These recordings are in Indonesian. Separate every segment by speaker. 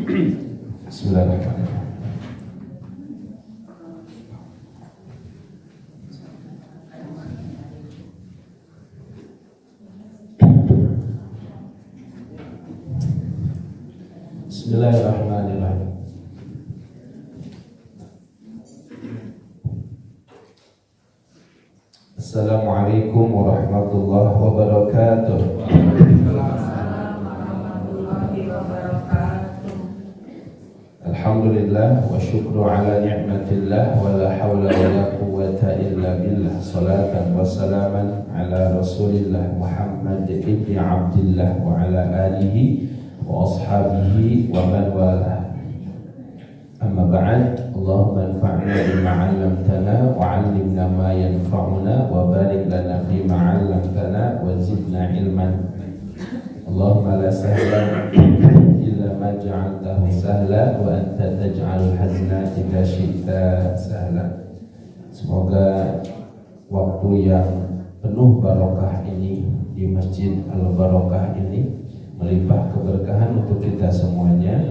Speaker 1: Bismillahirrahmanirrahim. Bismillahirrahmanirrahim. Assalamualaikum warahmatullahi wabarakatuh. Alhamdulillah wa syukru ala ni'matillah wa la hawla wa la quwwata illa billah. Salatan wa salaman ala Rasulillah Muhammad ibn Abdillah wa ala alihi wa ashabihi wa man wala. Amma ba'd. Allahumma anfa'na bima 'allamtana wa 'allimna ma yanfa'una wa barik lana fima 'allamtana wa zidna ilman. Allahumma la sahla illa ma ja'altahu sahla wa anta taj'alul hazna idza syi'ta sahla. Semoga waktu yang penuh barokah ini di Masjid Al-Barokah ini melimpah keberkahan untuk kita semuanya,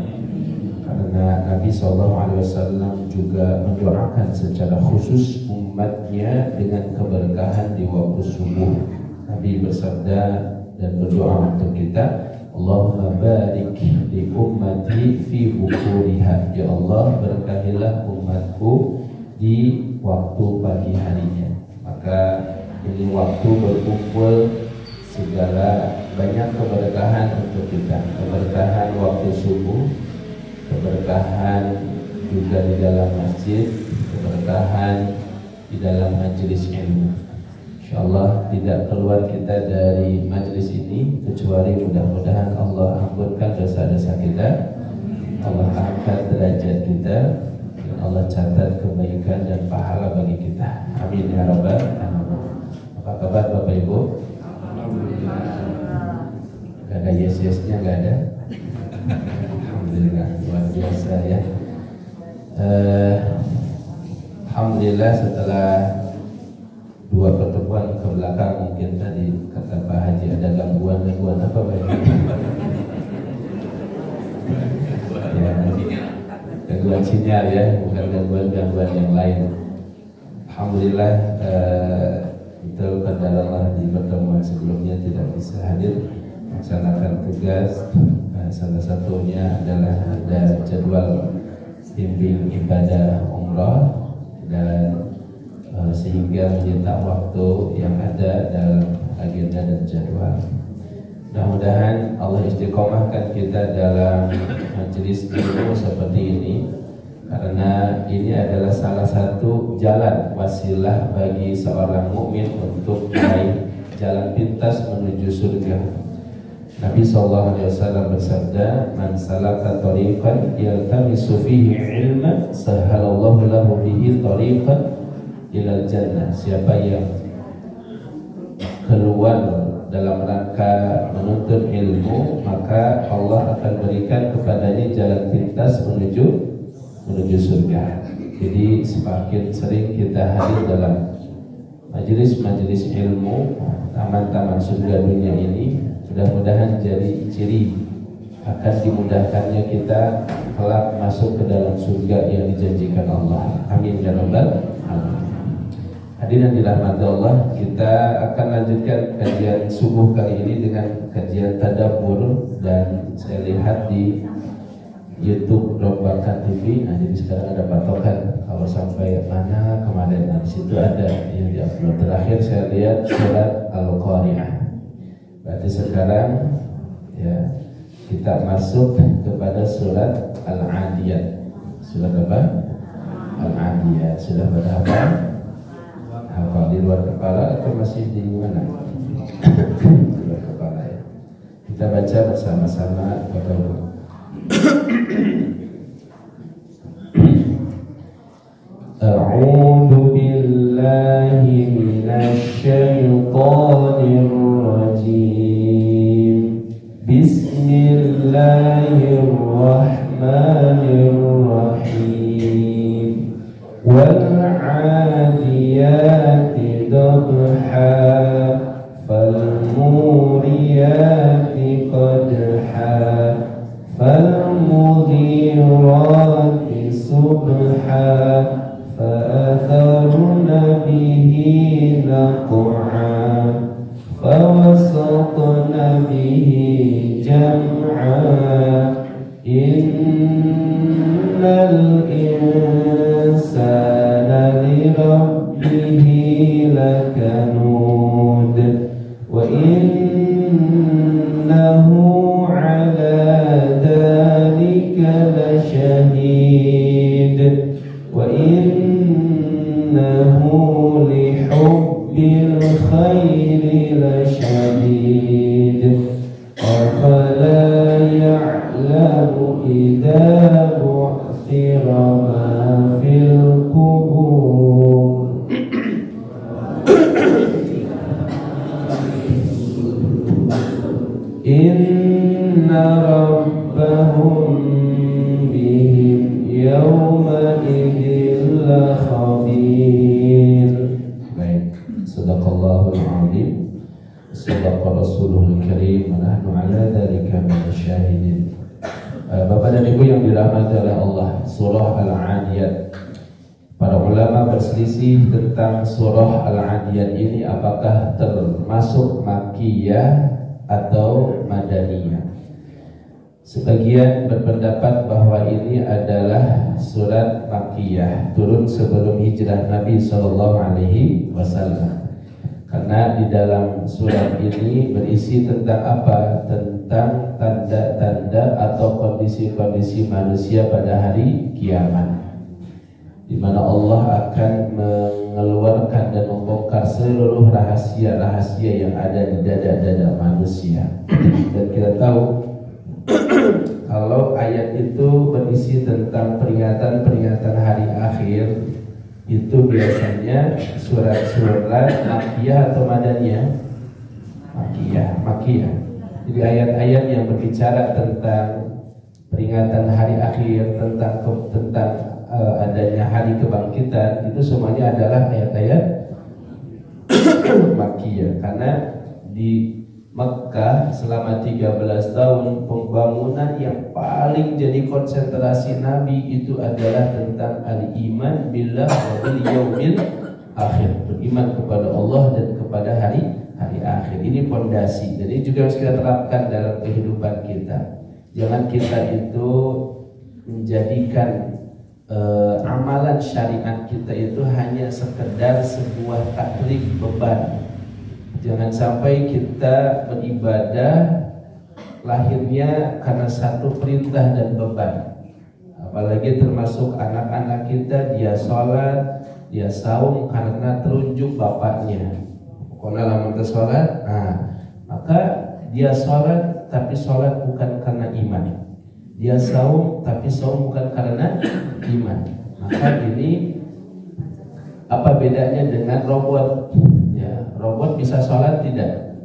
Speaker 1: karena Nabi SAW juga mendoakan secara khusus umatnya dengan keberkahan di waktu subuh. Nabi bersabda dan berdoa untuk kita, Allahumma barik li ummati fi bukuriha. Ya Allah, berkahilah umatku di waktu pagi harinya. Maka ini waktu berkumpul segala banyak keberkahan untuk kita. Keberkahan waktu subuh, keberkahan juga di dalam masjid, keberkahan di dalam majelis ilmu. InsyaAllah tidak keluar kita dari majelis ini kecuali mudah-mudahan Allah ampunkan dosa-dosa kita, Allah angkat derajat kita, dan Allah catat kebaikan dan pahala bagi kita. Amin ya rabbal alamin. Apa kabar Bapak Ibu? Gak ada yes-yes-nya, gak ada? Alhamdulillah, luar biasa ya. Alhamdulillah, setelah dua pertemuan ke belakang, mungkin tadi kata Pak Haji ada gangguan apa Pak Haji? Ya, gangguan sinyal ya, bukan gangguan yang lain. Alhamdulillah, betul kadar Allah di pertemuan sebelumnya tidak bisa hadir melaksanakan tugas. Salah satunya adalah ada jadwal bimbing ibadah umrah, dan sehingga menyita waktu yang ada dalam agenda dan jadwal. Mudah-mudahan Allah istiqomahkan kita dalam majelis ilmu seperti ini, karena ini adalah salah satu jalan wasilah bagi seorang mukmin untuk meraih jalan pintas menuju surga. Nabi SAW bersabda, "Man salaka tariqan yaltamisu fihi ilman, sahhalallahu lahu bihi tariqan ilal jannah." Siapa yang keluar dalam rangka menuntut ilmu, maka Allah akan berikan kepadanya jalan pintas menuju surga. Jadi semakin sering kita hadir dalam majelis-majelis ilmu, taman-taman surga dunia ini, mudah-mudahan jadi ciri akan dimudahkannya kita kelak masuk ke dalam surga yang dijanjikan Allah. Amin ya rabbal alamin. Hadirin dirahmati Allah, kita akan lanjutkan kajian subuh kali ini dengan kajian tadabbur, dan saya lihat di YouTube Rombakan TV. Nah, jadi sekarang ada patokan kalau sampai mana kemarin. Nah, di situ ada yang diupload. Terakhir saya lihat surat Al-Qari'ah. Berarti sekarang ya kita masuk kepada surat Al-Adiyat. Surat apa? Al-Adiyat. Sudah pada hafal? Hafal di luar kepala atau masih di mana? Di luar kepala ya. Kita baca bersama-sama Bapak-Ibu. A'udzu billahi minasy syaithanir rajim. Bismillahirrahmanirrahim. Wal 'adiyati dabha fal muriyati qadha فالموريات فالمغيرات صبحا فأثرن به نقعا فوسطن به جمعا إن الإنسان لربه لكنود وإنه على ذلك لشهيد وإنه لحب الخير لشديد أفلا يعلم إذا بعثر ما في القبور إن ربهم بهم يومئذ لخبير. Baik, sadaqallahul azim, sadaqa rasuluhul karim, wa nahnu ala dzalika minasyahidin. Bapak dan Ibu yang dirahmati oleh Allah, surah Al-Adiyat. Para ulama berselisih tentang surah Al-Adiyat ini apakah termasuk Makkiyah atau Madaniyah. Sebagian berpendapat bahwa ini adalah surat Makkiyah, turun sebelum hijrah Nabi SAW. Karena di dalam surat ini berisi tentang apa? Tentang tanda-tanda atau kondisi-kondisi manusia pada hari kiamat, di mana Allah akan mengeluarkan dan membongkar seluruh rahasia-rahasia yang ada di dada-dada manusia. Dan kita tahu kalau ayat itu berisi tentang peringatan-peringatan hari akhir, itu biasanya surat-surat Makkiyah atau Madaniyah? Makkiyah. Jadi ayat-ayat yang berbicara tentang peringatan hari akhir, tentang adanya hari kebangkitan, itu semuanya adalah ayat-ayat Makkiyah. Karena di Mekah selama 13 tahun pembangunan yang paling jadi konsentrasi Nabi itu adalah tentang al-iman billah wa bil yaumil akhir, beriman kepada Allah dan kepada hari akhir. Ini pondasi. Jadi juga harus kita terapkan dalam kehidupan kita. Jangan kita itu menjadikan amalan syariat kita itu hanya sekedar sebuah taklif beban. Jangan sampai kita beribadah lahirnya karena satu perintah dan beban. Apalagi termasuk anak-anak kita, dia sholat, dia saum karena terunjuk bapaknya. Pokoknya lama kita sholat, maka dia sholat tapi sholat bukan karena iman. Dia saum tapi saum bukan karena iman. Maka ini apa bedanya dengan robot? Ya, robot bisa sholat tidak?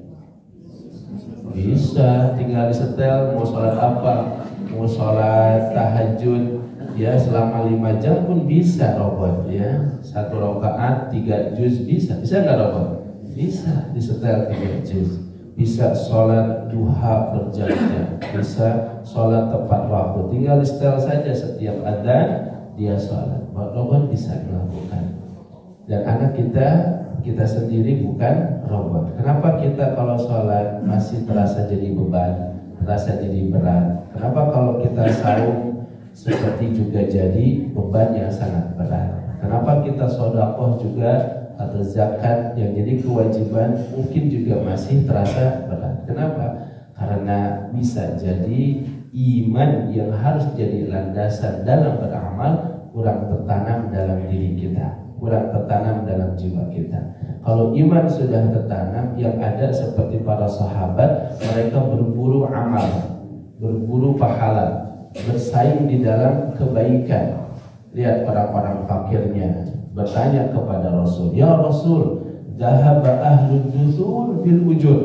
Speaker 1: Bisa, tinggal disetel mau sholat apa, mau sholat tahajud, ya selama 5 jam pun bisa robot, ya 1 rakaat 3 juz bisa nggak robot? Bisa, disetel 3 juz. Bisa sholat duha berjam-jam, bisa sholat tepat waktu, tinggal disetel saja setiap adzan dia sholat. Robot bisa melakukan. Dan anak kita sendiri bukan robot. Kenapa kita kalau sholat masih terasa jadi beban, terasa jadi berat? Kenapa kalau kita saum seperti juga jadi beban yang sangat berat? Kenapa kita sedekah juga atau zakat yang jadi kewajiban mungkin juga masih terasa berat? Kenapa? Karena bisa jadi iman yang harus jadi landasan dalam beramal kurang tertanam dalam diri kita, kurang tertanam dalam jiwa kita. Kalau iman sudah tertanam, yang ada seperti para sahabat, mereka berburu amal, berburu pahala, bersaing di dalam kebaikan. Lihat orang-orang fakirnya bertanya kepada Rasul, "Ya Rasul, dhahaba ahlud dusur bil ujur."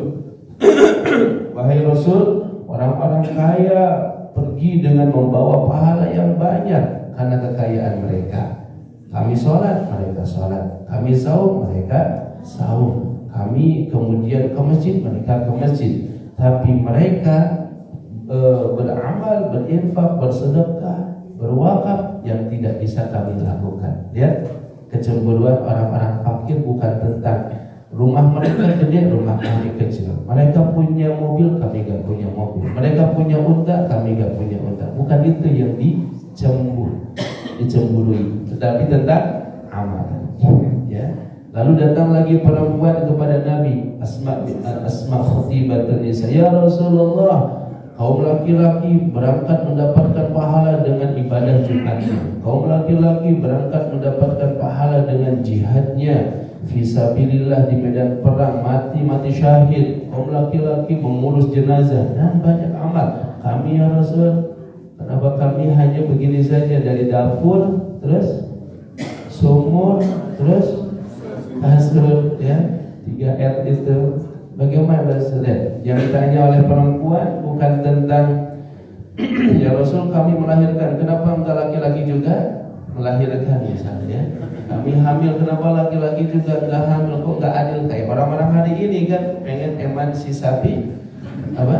Speaker 1: Wahai Rasul, orang-orang kaya pergi dengan membawa pahala yang banyak karena kekayaan mereka. Kami sholat, mereka sholat. Kami saum, mereka saum. Kami kemudian ke masjid, mereka ke masjid. Tapi mereka beramal, berinfak, bersedekah, berwakaf yang tidak bisa kami lakukan. Lihat, kecemburuan orang-orang fakir bukan tentang rumah mereka gede, rumah kami kecil. Mereka punya mobil, kami gak punya mobil. Mereka punya unta, kami gak punya unta. Bukan itu yang dicemburui, tetapi tentang amalan. Ya. Lalu datang lagi perempuan kepada Nabi Asma khutibatun nisa, ya Rasulullah, kaum laki-laki berangkat mendapatkan pahala dengan ibadah Jumatnya. Kaum laki-laki berangkat mendapatkan pahala dengan jihadnya fisabilillah di medan perang, mati syahid. Kaum laki-laki mengurus jenazah dan banyak amal. Kami ya Rasul, kenapa kami hanya begini saja, dari dapur, terus sumur, terus kasur, ya, 3R itu. Bagaimana Rasul? Yang ditanya oleh perempuan bukan tentang ya Rasul kami melahirkan, kenapa enggak laki-laki juga melahirkan misalnya? Kami hamil, kenapa laki-laki juga enggak hamil? Kok enggak adil kayak orang-orang hari ini kan pengen emansipasi apa?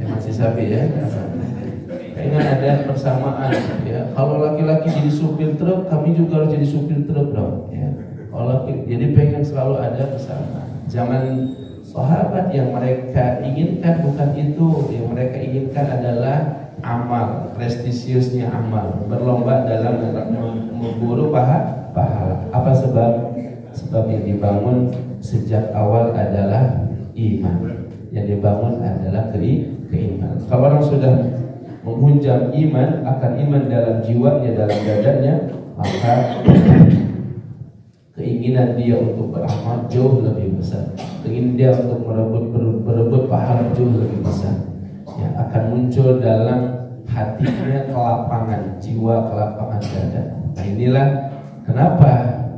Speaker 1: Emansipasi ya. Pengen ada persamaan ya. Kalau laki-laki jadi supir truk, kami juga harus jadi supir truk dong ya. Jadi pengen selalu ada persamaan. Zaman sahabat yang mereka inginkan bukan itu, yang mereka inginkan adalah amal, prestisiusnya amal, berlomba dalam memburu pahala. Apa sebab? Sebab yang dibangun sejak awal adalah iman. Yang dibangun adalah keimanan. Kalau orang sudah menghunjam iman, akan iman dalam jiwanya, dalam dadanya, maka keinginan dia untuk beramal jauh lebih besar. Keinginan dia untuk berebut pahala jauh lebih besar. Ya, akan muncul dalam hatinya kelapangan jiwa, kelapangan dada. Nah inilah kenapa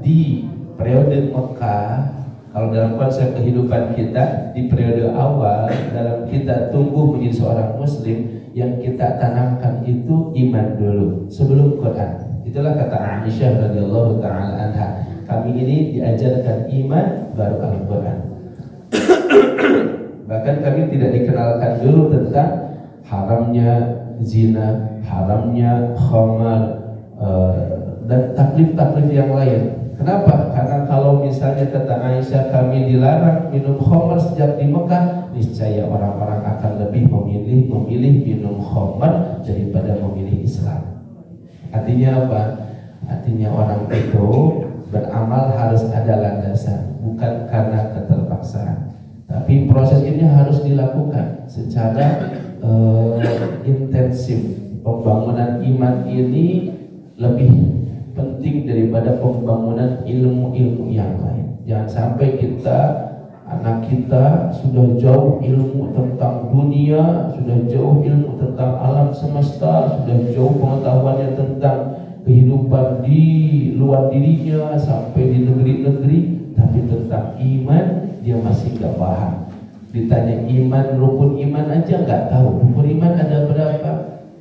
Speaker 1: di periode Mekah, kalau dalam konsep kehidupan kita di periode awal, dalam kita tumbuh menjadi seorang muslim, yang kita tanamkan itu iman dulu sebelum Quran. Itulah kata Aisyah radhiyallahu taala anha, kami ini diajarkan iman baru Al-Quran. Bahkan kami tidak dikenalkan dulu tentang haramnya zina, haramnya khamar, dan taklif-taklif yang lain. Kenapa? Karena kalau misalnya kata Aisyah kami dilarang minum khamar sejak di Mekah, niscaya orang-orang akan lebih memilih minum khamar daripada memilih Islam. Artinya apa? Artinya orang itu beramal harus ada landasan, bukan karena keterpaksaan. Tapi proses ini harus dilakukan secara intensif. Pembangunan iman ini lebih penting daripada pembangunan ilmu-ilmu yang lain. Jangan sampai anak kita sudah jauh ilmu tentang dunia, sudah jauh ilmu tentang alam semesta, sudah jauh pengetahuannya tentang kehidupan di luar dirinya sampai di negeri-negeri, tapi tentang iman dia masih nggak paham. Ditanya iman, rukun iman aja nggak tahu. Rukun iman ada berapa?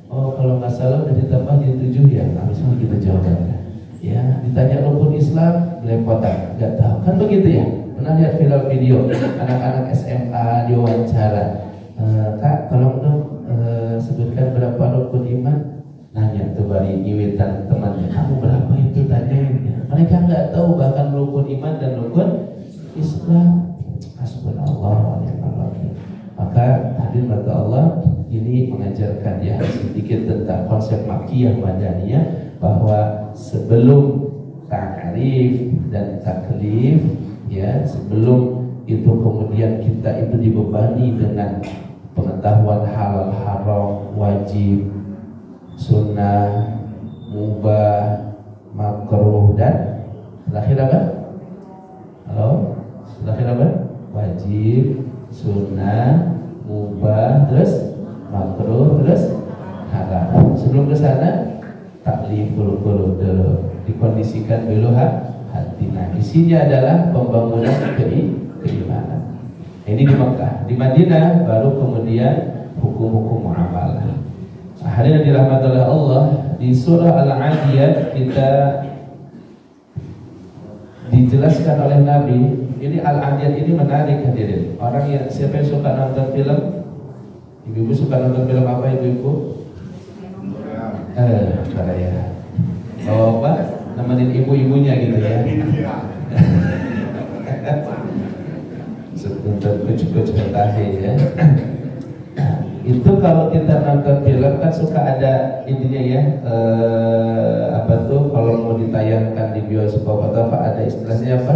Speaker 1: Oh kalau nggak salah udah ditambah jadi 7 ya. Misalnya kita jawabannya. Ya, ditanya rukun Islam belepotan, nggak tahu. Kan begitu ya? Pernah lihat viral video anak-anak SMA diwawancara, Kak tolong dong sebutkan berapa rukun iman. Nanya tuh bari iwitan temannya, kamu berapa itu tanyain ya. Mereka nggak tahu bahkan rukun iman dan rukun Islam. Hasbunallah wa ni'mal wakil. Maka hadir kata Allah ini mengajarkan ya sedikit tentang konsep makkiyah madaniyah, bahwa sebelum ta'rif dan taklif, ya sebelum itu kemudian kita itu dibebani dengan pengetahuan halal haram, wajib, sunnah, mubah, makruh, dan terakhir apa? Halo? Terakhir apa? Wajib, sunnah, mubah, terus makruh, terus haram. Sebelum ke sana takliful qulub dulu, dikondisikan dulu hati. Nah, isinya adalah pembangunan keimanan. Ini di Mekah. Di Madinah baru kemudian hukum-hukum muamalah. Hadirin dirahmati oleh Allah, di surah Al-Adiyat kita dijelaskan oleh Nabi. Ini Al-Adiyat ini menarik hadirin. Orang yang siapa yang suka nonton film? Ibu-ibu suka nonton film apa ibu-ibu? Ada ya. Oh apa? Nemenin ibu-ibunya gitu ya. Sebentar kucuk-kucuk tahe ya. Itu kalau kita nonton film kan suka ada intinya ya, apa tuh kalau mau ditayangkan di bioskop atau apa, ada istilahnya apa?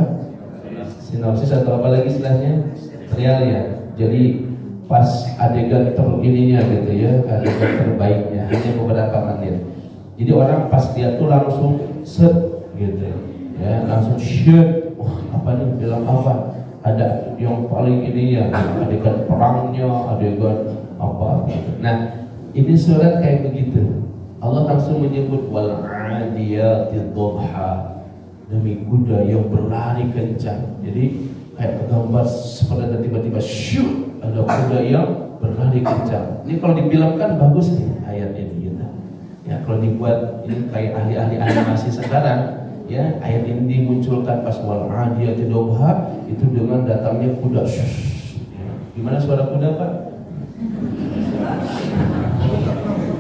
Speaker 1: Sinopsis atau apa lagi istilahnya? Trial ya. Jadi pas adegan terininya gitu ya, adegan terbaiknya hanya beberapa menit. Jadi orang pas dia tuh langsung set gitu ya, langsung shoot. Wah, apa nih film apa? Ada yang paling ini ya, adegan perangnya, adegan apa gitu. Nah, ini surat kayak begitu. Allah langsung menyebut wal 'adiyati dhabha, demi kuda yang berlari kencang. Jadi kayak gambar seperti ada tiba-tiba shoot, ada kuda yang berlari kencang. Ini kalau difilmkan bagus nih ayat ini gitu. Ya kalau dibuat ini kayak ahli-ahli animasi sekarang, ya ayat ini dimunculkan pas wal 'adiyati dhabha itu dengan datangnya kuda. Gimana suara kuda Pak?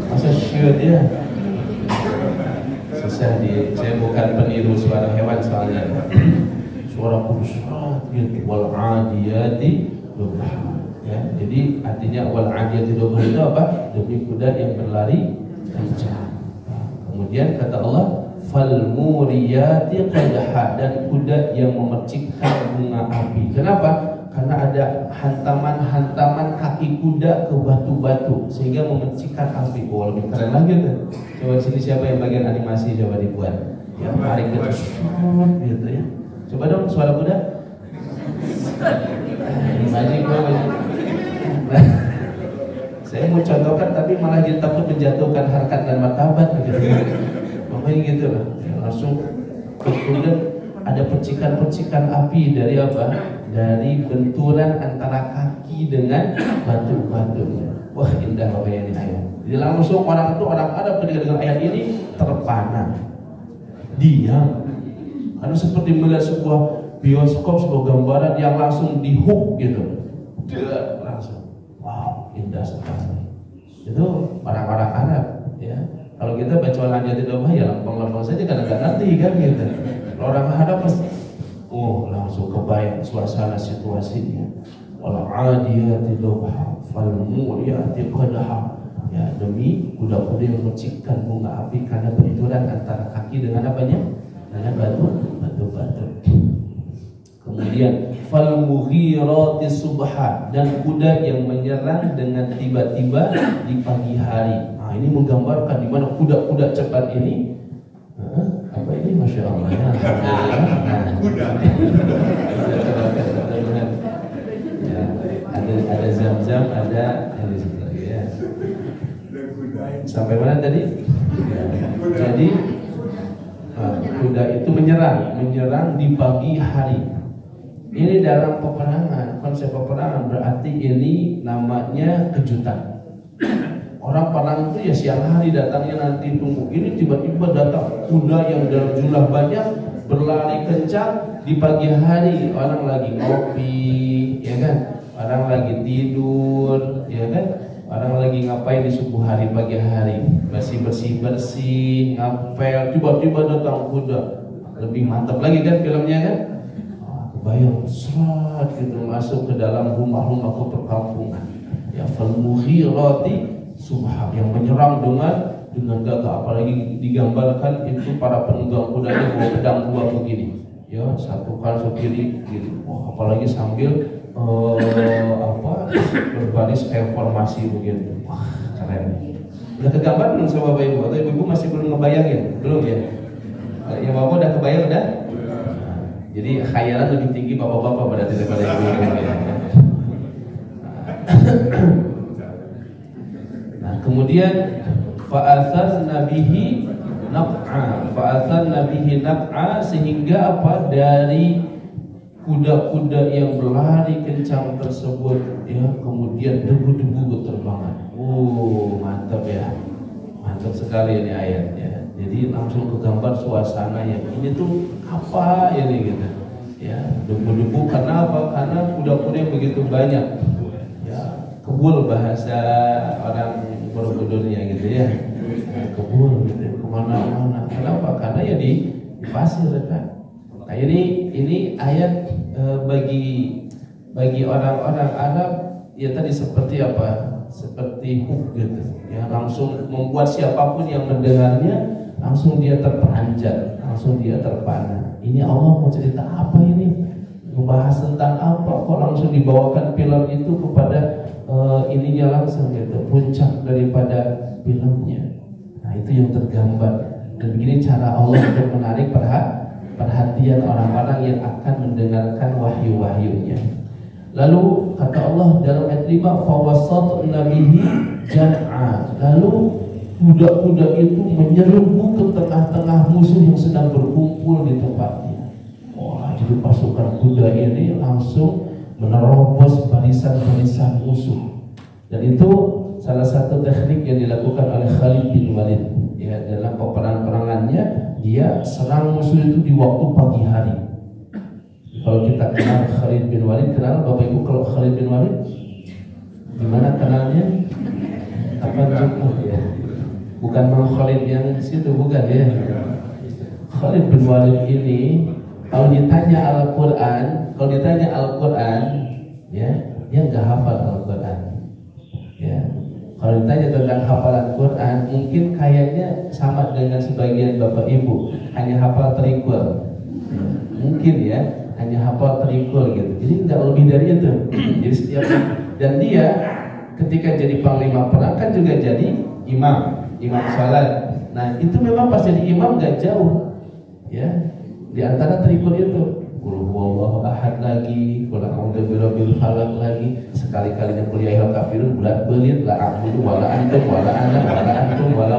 Speaker 1: Masa shoot ya? Susah saya bukan peniru suara hewan soalnya. Suara kuda gitu, wal 'adiyati dhabha. Ya, jadi artinya wal 'adiyati dhabha itu apa? Demi kuda yang berlari kencang. Kemudian kata Allah fal muriyati qadha, dan kuda yang memercikkan bunga api. Kenapa? Karena ada hantaman-hantaman kaki kuda ke batu-batu sehingga memercikkan api. Oh, lebih keren lagi tuh. Coba sini siapa yang bagian animasi coba dibuat. Ya, tarik ke gitu ya. Coba dong suara kuda. Animasi gua. Saya mau contohkan tapi malah jadi takut menjatuhkan harkat dan martabat gitu. Makanya gitu loh. Langsung kemudian ada percikan-percikan api dari apa? Dari benturan antara kaki dengan batu-batu. Wah, indah pokoknya ini ayat. Jadi langsung orang Arab ketika dengar ayat ini terpana, diam, karena seperti melihat sebuah bioskop, sebuah gambaran yang langsung di-hook gitu. Langsung, wow, indah sekali. Itu orang-orang Arab, ya. Kalau kita baca wal-'adiyati dhabha ya lempeng-lempeng saja karena nggak ngerti kan gitu. Orang Arab pasti, oh langsung kebayang suasana situasinya. Wal-'adiyati dhabha fal muriyati qadha. Ya, demi kuda-kuda yang memercikkan bunga api karena benturan antara kaki dengan apanya? Dengan batu-batu. Kemudian fal mughirati subha, dan kuda yang menyerang dengan tiba-tiba di pagi hari. Nah, ini menggambarkan di mana kuda-kuda cepat ini. Apa ini, masya Allah ya. Kuda. Ada zam-zam, ada ya. Sampai mana tadi? Ya. Jadi kuda itu menyerang di pagi hari. Ini dalam peperangan, konsep peperangan berarti ini namanya kejutan. Orang perang itu ya siang hari datangnya, nanti tunggu. Ini tiba-tiba datang kuda yang dalam jumlah banyak berlari kencang di pagi hari. Orang lagi ngopi, ya kan? Orang lagi tidur, ya kan? Orang lagi ngapain di subuh hari, pagi hari? Masih bersih-bersih, ngapel. Tiba-tiba datang kuda. Lebih mantap lagi kan filmnya kan? Kebayang serat gitu masuk ke dalam rumah-rumah ke perkampungan. Ya fal mughirati subha, yang menyerang dengan gagah. Apalagi digambarkan itu para penunggang kudanya bawa pedang dua begini, ya satu kanan satu kiri gitu. Oh, apalagi sambil berbaris kayak formasi begitu. Wah, keren. Udah kegambar belum sama Bapak Ibu? Atau Ibu masih belum ngebayangin? Belum ya? Ya Bapak udah kebayang udah? Jadi khayalan lebih tinggi bapak-bapak berarti daripada ibu-ibu ya. Nah, kemudian fa'athar nabihi naq'a, sehingga apa, dari kuda-kuda yang berlari kencang tersebut ya, kemudian debu-debu berterbangan. Mantap ya. Mantap sekali ini ayatnya. Jadi langsung kegambar suasana yang ini tuh apa ini gitu. Ya, debu-debu karena apa? Karena kuda-kuda yang begitu banyak. Ya, kebul bahasa orang Borobudurnya gitu ya. Kebul gitu, kemana-mana. Kenapa? Karena ya di pasir kan. Nah ini ayat bagi orang-orang Arab ya tadi seperti apa? Seperti hook gitu. Ya langsung membuat siapapun yang mendengarnya langsung dia terperanjat, langsung dia terpana. Ini Allah mau cerita apa ini? Membahas tentang apa? Kok langsung dibawakan film itu kepada ininya langsung gitu, puncak daripada filmnya. Nah itu yang tergambar. Dan begini cara Allah untuk menarik perhatian orang-orang yang akan mendengarkan wahyu-wahyunya. Lalu kata Allah dalam ayat 5, fawasatna bihi jam'a. Lalu kuda-kuda itu menyerbu ke tengah-tengah musuh yang sedang berkumpul di tempatnya. Wah, jadi pasukan kuda ini langsung menerobos barisan-barisan musuh. Dan itu salah satu teknik yang dilakukan oleh Khalid bin Walid. Ya, dalam peperangan-perangannya dia serang musuh itu di waktu pagi hari. Kalau kita kenal Khalid bin Walid, kenal Bapak Ibu kalau Khalid bin Walid? Gimana kenalnya? Apa cukup ya? Bukan Bang Khalid yang situ, bukan ya? Khalid bin Walid ini kalau ditanya Al-Quran, ya, dia nggak hafal Al-Quran. Ya. Kalau ditanya tentang hafalan Quran, mungkin kayaknya sama dengan sebagian Bapak Ibu, hanya hafal terikul. Mungkin ya, hanya hafal terikul gitu. Jadi nggak lebih dari itu. Jadi setiap dan dia ketika jadi panglima perang kan juga jadi imam salat. Nah itu memang pas jadi imam nggak jauh, ya. Di antara terikul itu, qul huwallahu ahad lagi, qul a'udzu birabbil falaq lagi, sekali-kalinya qul ya ayyuhal kafirun bulat-belit la a'budu wala antum wala ana wala antum wala.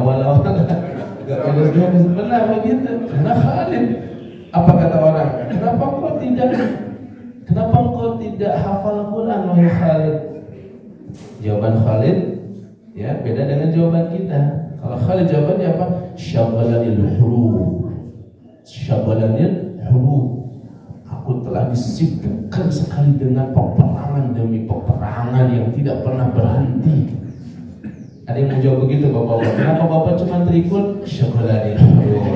Speaker 1: Enggak beres-beres benar begitu. Karena Khalid, apa kata orang? Kenapa engkau tidak hafal Quran wahai Khalid? Jawaban Khalid ya beda dengan jawaban kita. Kalau Khalid jawabannya apa? Syaghalanil huruf. Aku telah disibukkan sekali dengan peperangan demi peperangan yang tidak pernah berhenti. Ada yang mau jawab begitu Bapak-bapak? Kenapa Bapak cuma terikut? Syaghalanil huruf.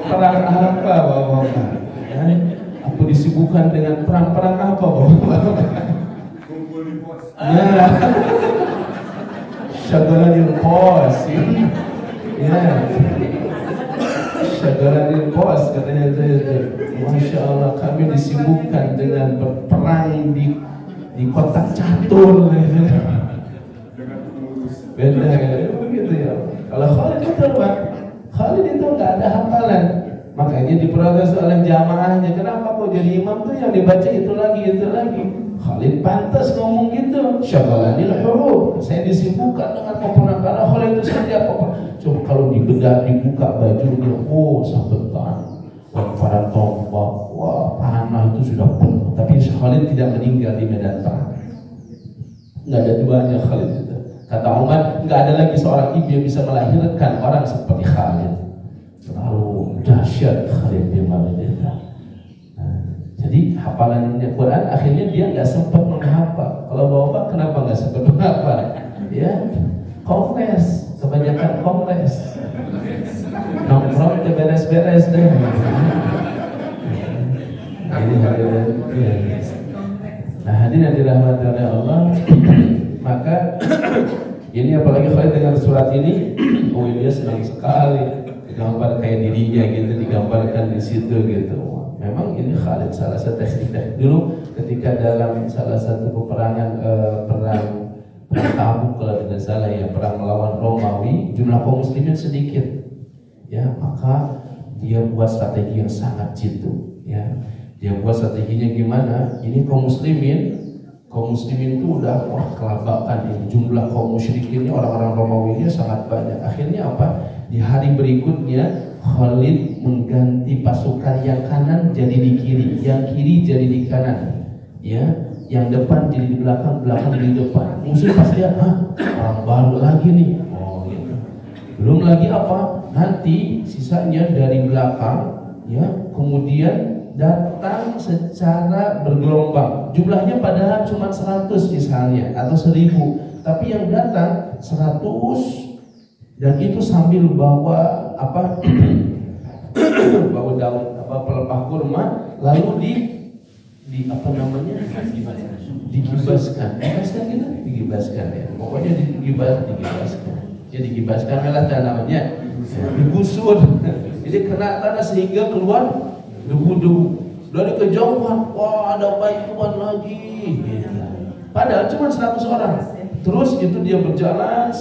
Speaker 1: Perang apa Bapak-bapak? Ya, aku disibukkan dengan perang apa Bapak-bapak?
Speaker 2: Kumpul di pos.
Speaker 1: Ya. Syaghalanil pos. Ya. Syaghalanil pos katanya itu. Masya Allah, kami disibukkan dengan berperang di kotak catur. Beda begitu ya. Kalau Khalid betul Pak, Khalid itu nggak ada hafalan, makanya diprotes oleh jamaahnya. Kenapa kok jadi imam tuh yang dibaca itu lagi? Khalid pantas ngomong gitu. Syaghalanil huruf. Saya disibukkan dengan peperangan. Karena Khalid itu saja peperangan. Coba kalau dibedah, dibuka bajunya, oh sabetan, para tombak, wah panah itu sudah penuh. Tapi Khalid tidak meninggal di medan perang. Nggak ada duanya Khalid itu. Kata Umar, nggak ada lagi seorang ibu yang bisa melahirkan orang seperti Khalid. Terlalu dahsyat Khalid bin Walid itu. Jadi hafalannya Quran akhirnya dia nggak sempat menghafal. Kalau Bapak kenapa nggak sempat menghafal? Ya, kongres, kebanyakan kongres, nongkrong ke beres-beres deh. Ini hadirin, ya. Nah hadirin yang dirahmati oleh Allah, maka ini apalagi Khalid dengan surat ini, oh dia senang sekali, digambar kayak dirinya gitu, digambarkan di situ gitu. Memang ini Khalid salah satu teknik dulu ketika dalam salah satu peperangan perang Tabuk kalau tidak salah ya, perang melawan Romawi, jumlah kaum muslimin sedikit, ya maka dia buat strategi yang sangat jitu, ya dia buat strateginya gimana? Ini kaum muslimin itu udah wah kelabakan ini, jumlah kaum musyrikinnya orang-orang Romawi sangat banyak. Akhirnya apa? Di hari berikutnya Khalid mengganti pasukan yang kanan jadi di kiri, yang kiri jadi di kanan, ya, yang depan jadi di belakang, belakang jadi di depan. Musuh pas lihat, orang baru lagi nih, oh gitu. Belum lagi apa? Nanti sisanya dari belakang, ya, kemudian datang secara bergelombang. Jumlahnya padahal cuma 100 misalnya atau 1000, tapi yang datang 100 dan itu sambil bawa apa? bawa daun pelepah kurma, lalu di apa namanya? Digibaskan ya. Pokoknya digibaskan. Ya digibaskan lah namanya. Digusur. Jadi kena tanah sehingga keluar debu-debu. Dari kejauhan, wah ada bantuan lagi. Padahal cuma 100 orang. Terus itu dia berjalan,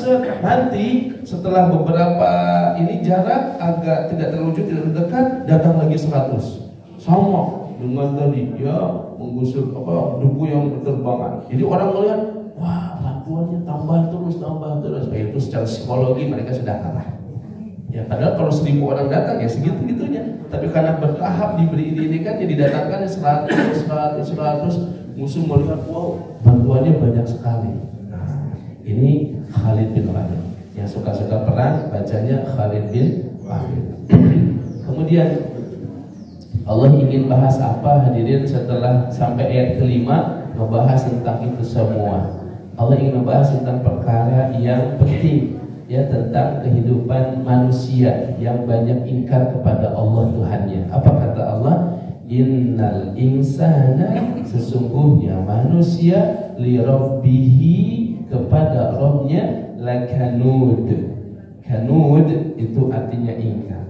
Speaker 1: nanti setelah beberapa ini jarak agak tidak terlalu jauh, tidak dekat, datang lagi 100. Sama dengan tadi ya menggusur debu yang berterbangan. Jadi orang melihat, wah bantuannya tambah terus. Itu secara psikologi mereka sudah kalah. Ya padahal kalau 1000 orang datang ya segitu-gitunya. Tapi karena bertahap diberi ini kan jadi datangkan 100. Musuh melihat, wow bantuannya banyak sekali. Nah ini Khalid bin Walid. Yang suka-suka perang bacanya Khalid bin Walid. Kemudian Allah ingin bahas apa hadirin setelah sampai ayat kelima, membahas tentang itu semua. Allah ingin membahas tentang perkara yang penting, ya, tentang kehidupan manusia yang banyak ingkar kepada Allah Tuhannya. Apa kata Allah? Innal insana, sesungguhnya manusia, li rabbihi, kepada Rabbnya, lakanud. Kanud itu artinya ingkar.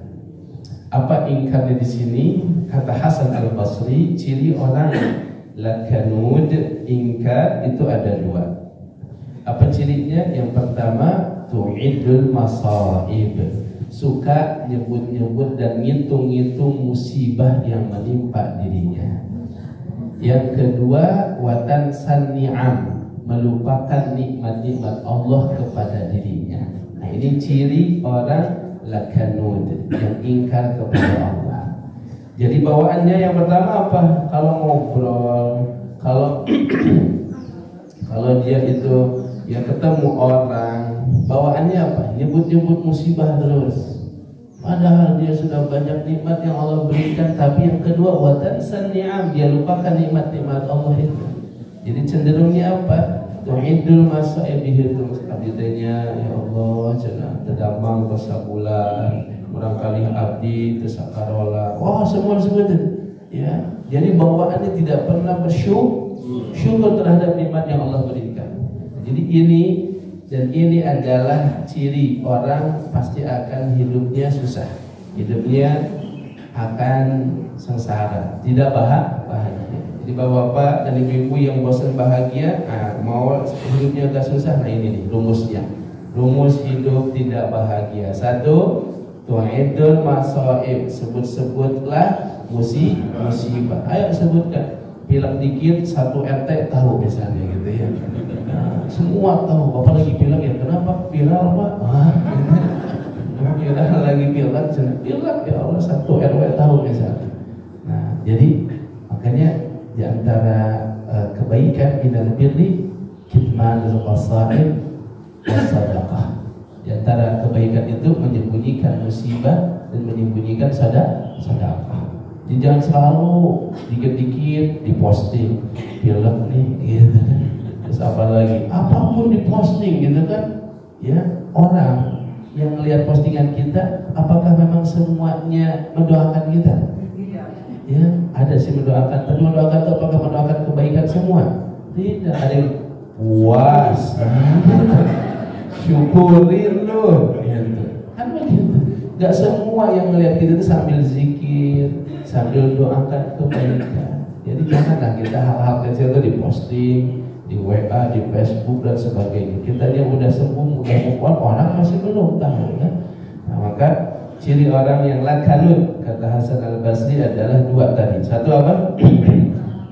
Speaker 1: Apa ingkarnya di sini? Kata Hasan Al-Basri, ciri orang lakanud, ingkar itu ada 2. Apa cirinya? Yang pertama, tu'idul masaib, suka nyebut-nyebut dan ngitung-ngitung musibah yang menimpa dirinya. Yang kedua, watan sanni'am, melupakan nikmat-nikmat Allah kepada dirinya. Nah ini ciri orang lakanud, yang ingkar kepada Allah. Jadi bawaannya yang pertama apa? Kalau ngobrol, kalau dia itu ya ketemu orang, bawaannya apa? Nyebut-nyebut musibah terus. Padahal dia sudah banyak nikmat yang Allah berikan. Tapi yang kedua, watan sanni'am, dia lupakan nikmat-nikmat Allah itu. Jadi cenderungnya apa? Tu'idul masaib, dihitung abditanya, ya Allah cenah tedamang basa bulan, barangkali abdi tesakarola. Wah semua sebutin. Ya, jadi bawaannya tidak pernah bersyukur terhadap nikmat yang Allah berikan. Jadi ini adalah ciri orang pasti akan hidupnya susah, hidupnya akan sengsara, tidak bahagia. Jadi bapak-bapak dan ibu-ibu yang bosan bahagia, mau hidupnya agak susah, nah ini nih rumusnya. Rumus hidup tidak bahagia. 1, tu'idul masaib, sebut-sebutlah musibah. Ayo sebutkan. Bilang dikit 1 RT tahu misalnya gitu ya. Nah, semua tahu. Bapak lagi bilang ya, kenapa viral Pak? Viral lagi bilang ya Allah 1 RW tahu misalnya. Nah, jadi makanya di antara kebaikan minal birri kitmanul qasaid wasadaqah. Di antara kebaikan itu menyembunyikan musibah dan menyembunyikan sedekah. Jadi jangan selalu dikit-dikit diposting film nih gitu kan. Terus apa lagi? Apapun diposting gitu kan. Ya, orang yang melihat postingan kita, apakah memang semuanya mendoakan kita? Ya, ada sih mendoakan, tapi mendoakan itu apakah mendoakan kebaikan semua? Tidak, ada yang puas, syukurin loh, gitu. Kan begitu. Gak semua yang melihat kita itu sambil zikir, sambil doakan kebaikan. Jadi janganlah kita hal-hal kecil itu diposting, di WA, di Facebook dan sebagainya. Kita yang udah sembuh, udah move on, orang masih belum tahu ya. Nah, maka ciri orang yang lakanud, kata Hasan Al-Basri, adalah 2 tadi. 1 apa?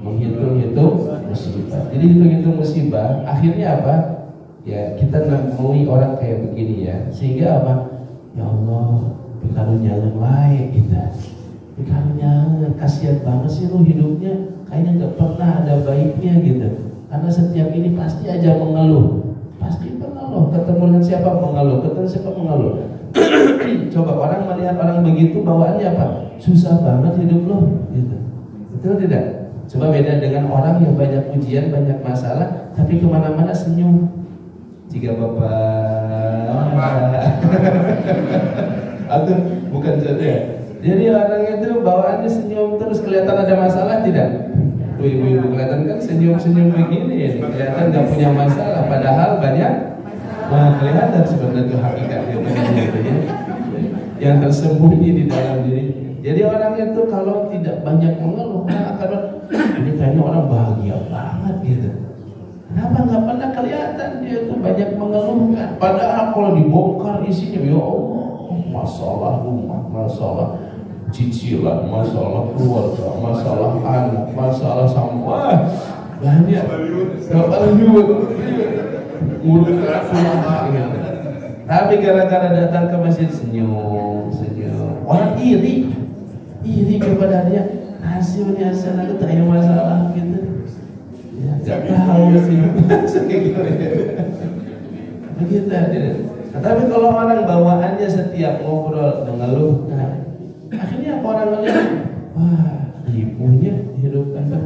Speaker 1: Menghitung-hitung musibah. Jadi hitung-hitung musibah, akhirnya apa? Ya kita nemui orang kayak begini ya. Sehingga apa? Ya Allah, pikarunya baik kita. Pikarunya kasihan banget sih lu hidupnya, kayaknya gak pernah ada baiknya gitu. Karena setiap ini pasti aja mengeluh. Pasti mengeluh. Ketemu dengan siapa mengeluh, ketemu siapa mengeluh. Coba orang melihat orang begitu, bawaannya apa? Susah banget hidup lo gitu. Betul tidak? Coba beda dengan orang yang banyak ujian, banyak masalah, tapi kemana-mana senyum. Jika Bapak atau bukan saja. Jadi orang itu bawaannya senyum terus, kelihatan ada masalah tidak? Ibu-ibu kelihatan kan senyum-senyum begini ya, kelihatan nggak punya masalah, padahal banyak. Nah, kelihatan sebenarnya hakikatnya gitu ya, yang tersembunyi di dalam diri. Jadi orang itu kalau tidak banyak mengeluh, akan ini kayaknya orang bahagia banget gitu. Kenapa nggak pernah kelihatan dia itu banyak mengeluhkan? Padahal kalau dibongkar isinya, ya Allah, masalah rumah, masalah cicilan, masalah keluarga, masalah anak, masalah semua banyak. Tapi gara-gara datang ke masjid senyum. Orang iri kepada dia, hasilnya sana itu tak ada masalah gitu. Ya, gak tahu sih. Begitu aja. Tapi kalau orang bawaannya setiap ngobrol mengeluh, akhirnya apa orang lihat? Wah, ripuhnya hidup Bapak.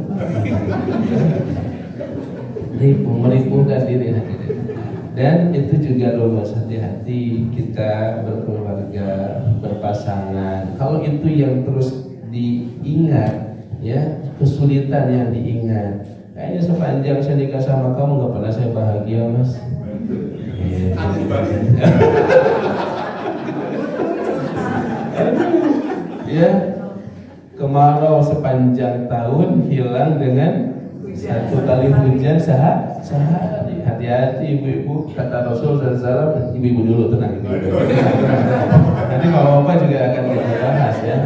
Speaker 1: Meripuhkan diri. Dan itu juga rumus, hati-hati kita berkeluarga, berpasangan. Kalau itu yang terus diingat, ya kesulitan yang diingat. Kayaknya sepanjang saya nikah sama kamu nggak pernah saya bahagia, Mas. Ya, kemarau sepanjang tahun hilang dengan satu kali hujan sehari. Hati-hati ibu-ibu, kata Rasul SAW. Ibu-ibu dulu tenang. Nanti bapak juga akan kita bahas ya.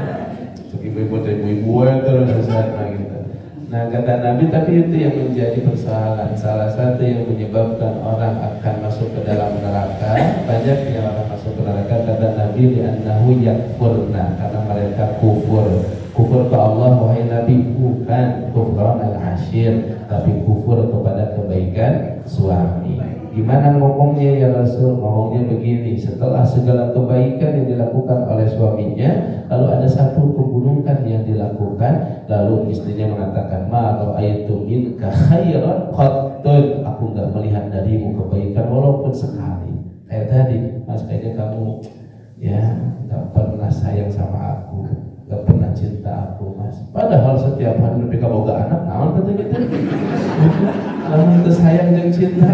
Speaker 1: Ibu-ibu terus gitu. Nah kata Nabi, tapi itu yang menjadi persoalan. Salah satu yang menyebabkan orang akan masuk ke dalam neraka, banyaknya orang masuk ke neraka, kata Nabi, li'annahu yakfurna, karena mereka kufur ke Allah. Wahai Nabi, bukan kufran al-ashir, tapi kufur kepada kebaikan suami. Gimana ngomongnya ya Rasul? Ngomongnya begini, setelah segala kebaikan yang dilakukan oleh suaminya, lalu ada satu keburukan yang dilakukan, lalu istrinya mengatakan, ma ra'aitu minka khairan qattun, aku enggak melihat darimu kebaikan walaupun sekali. Kayak tadi, Mas, kayaknya kamu ya enggak pernah sayang sama aku, enggak pernah cinta aku, Mas. Padahal setiap hari lebih kamu gak anak, naon gitu. Lalu itu sayang dan cinta,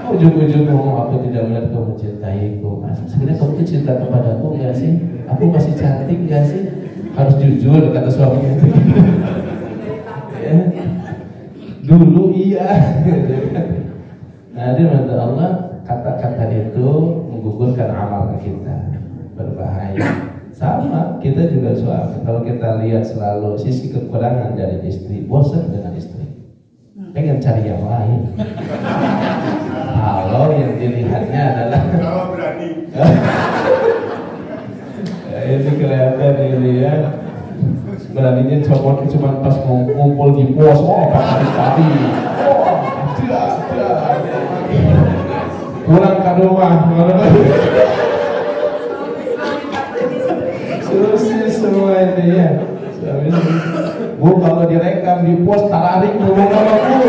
Speaker 1: ujung-ujung ngomong aku tidak melihat kamu mencintaiku, Mas. Sebenarnya kamu cinta kepadaku enggak sih? Aku masih cantik enggak sih? Harus jujur kata suaminya. Ya. Dulu iya. Nah, dia kata Allah, kata-kata itu menggugurkan amal kita, berbahaya. Sama kita juga suami. Kalau kita lihat selalu sisi kekurangan dari istri, bosan dengan istri, pengen cari yang lain. Kalau yang dilihatnya adalah
Speaker 2: Kalau berani.
Speaker 1: ini kelihatan ini ya, beraninya cuma pas mau ngumpul di pos, pagi-pagi, tidak, pulang ke rumah, selesai semua ini ya. Bu, kalau direkam di pos tarik dulu sama Bu,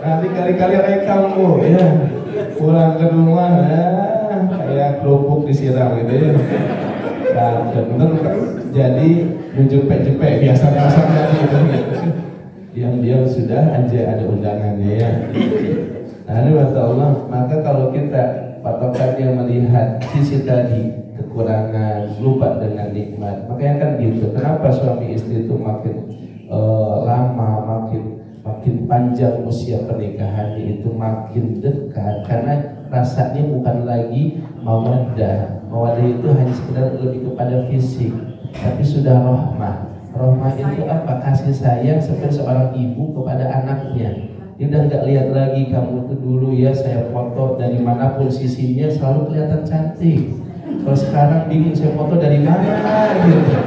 Speaker 1: nanti kali-kali rekam Bu ya, pulang ke rumah kayak kerupuk disiram gitu ya. Nah, bener jadi jepek biasanya jadi itu diam-diam sudah aja ada undangannya ya. Nah, ini kata Allah, maka kalau kita patokannya melihat sisi tadi kekurangan, lupa dengan nikmat, makanya kan gitu. Kenapa suami istri itu makin lama, makin panjang usia pernikahannya itu makin dekat, karena rasanya bukan lagi mawaddah. Mawaddah itu hanya sekedar lebih kepada fisik, tapi sudah rahmah. Rahmah itu apa? Kasih sayang seperti seorang ibu kepada anaknya. Dia udah nggak lihat lagi kamu itu dulu ya saya foto dari manapun sisinya selalu kelihatan cantik. Kalau sekarang bingung saya foto dari mana gitu.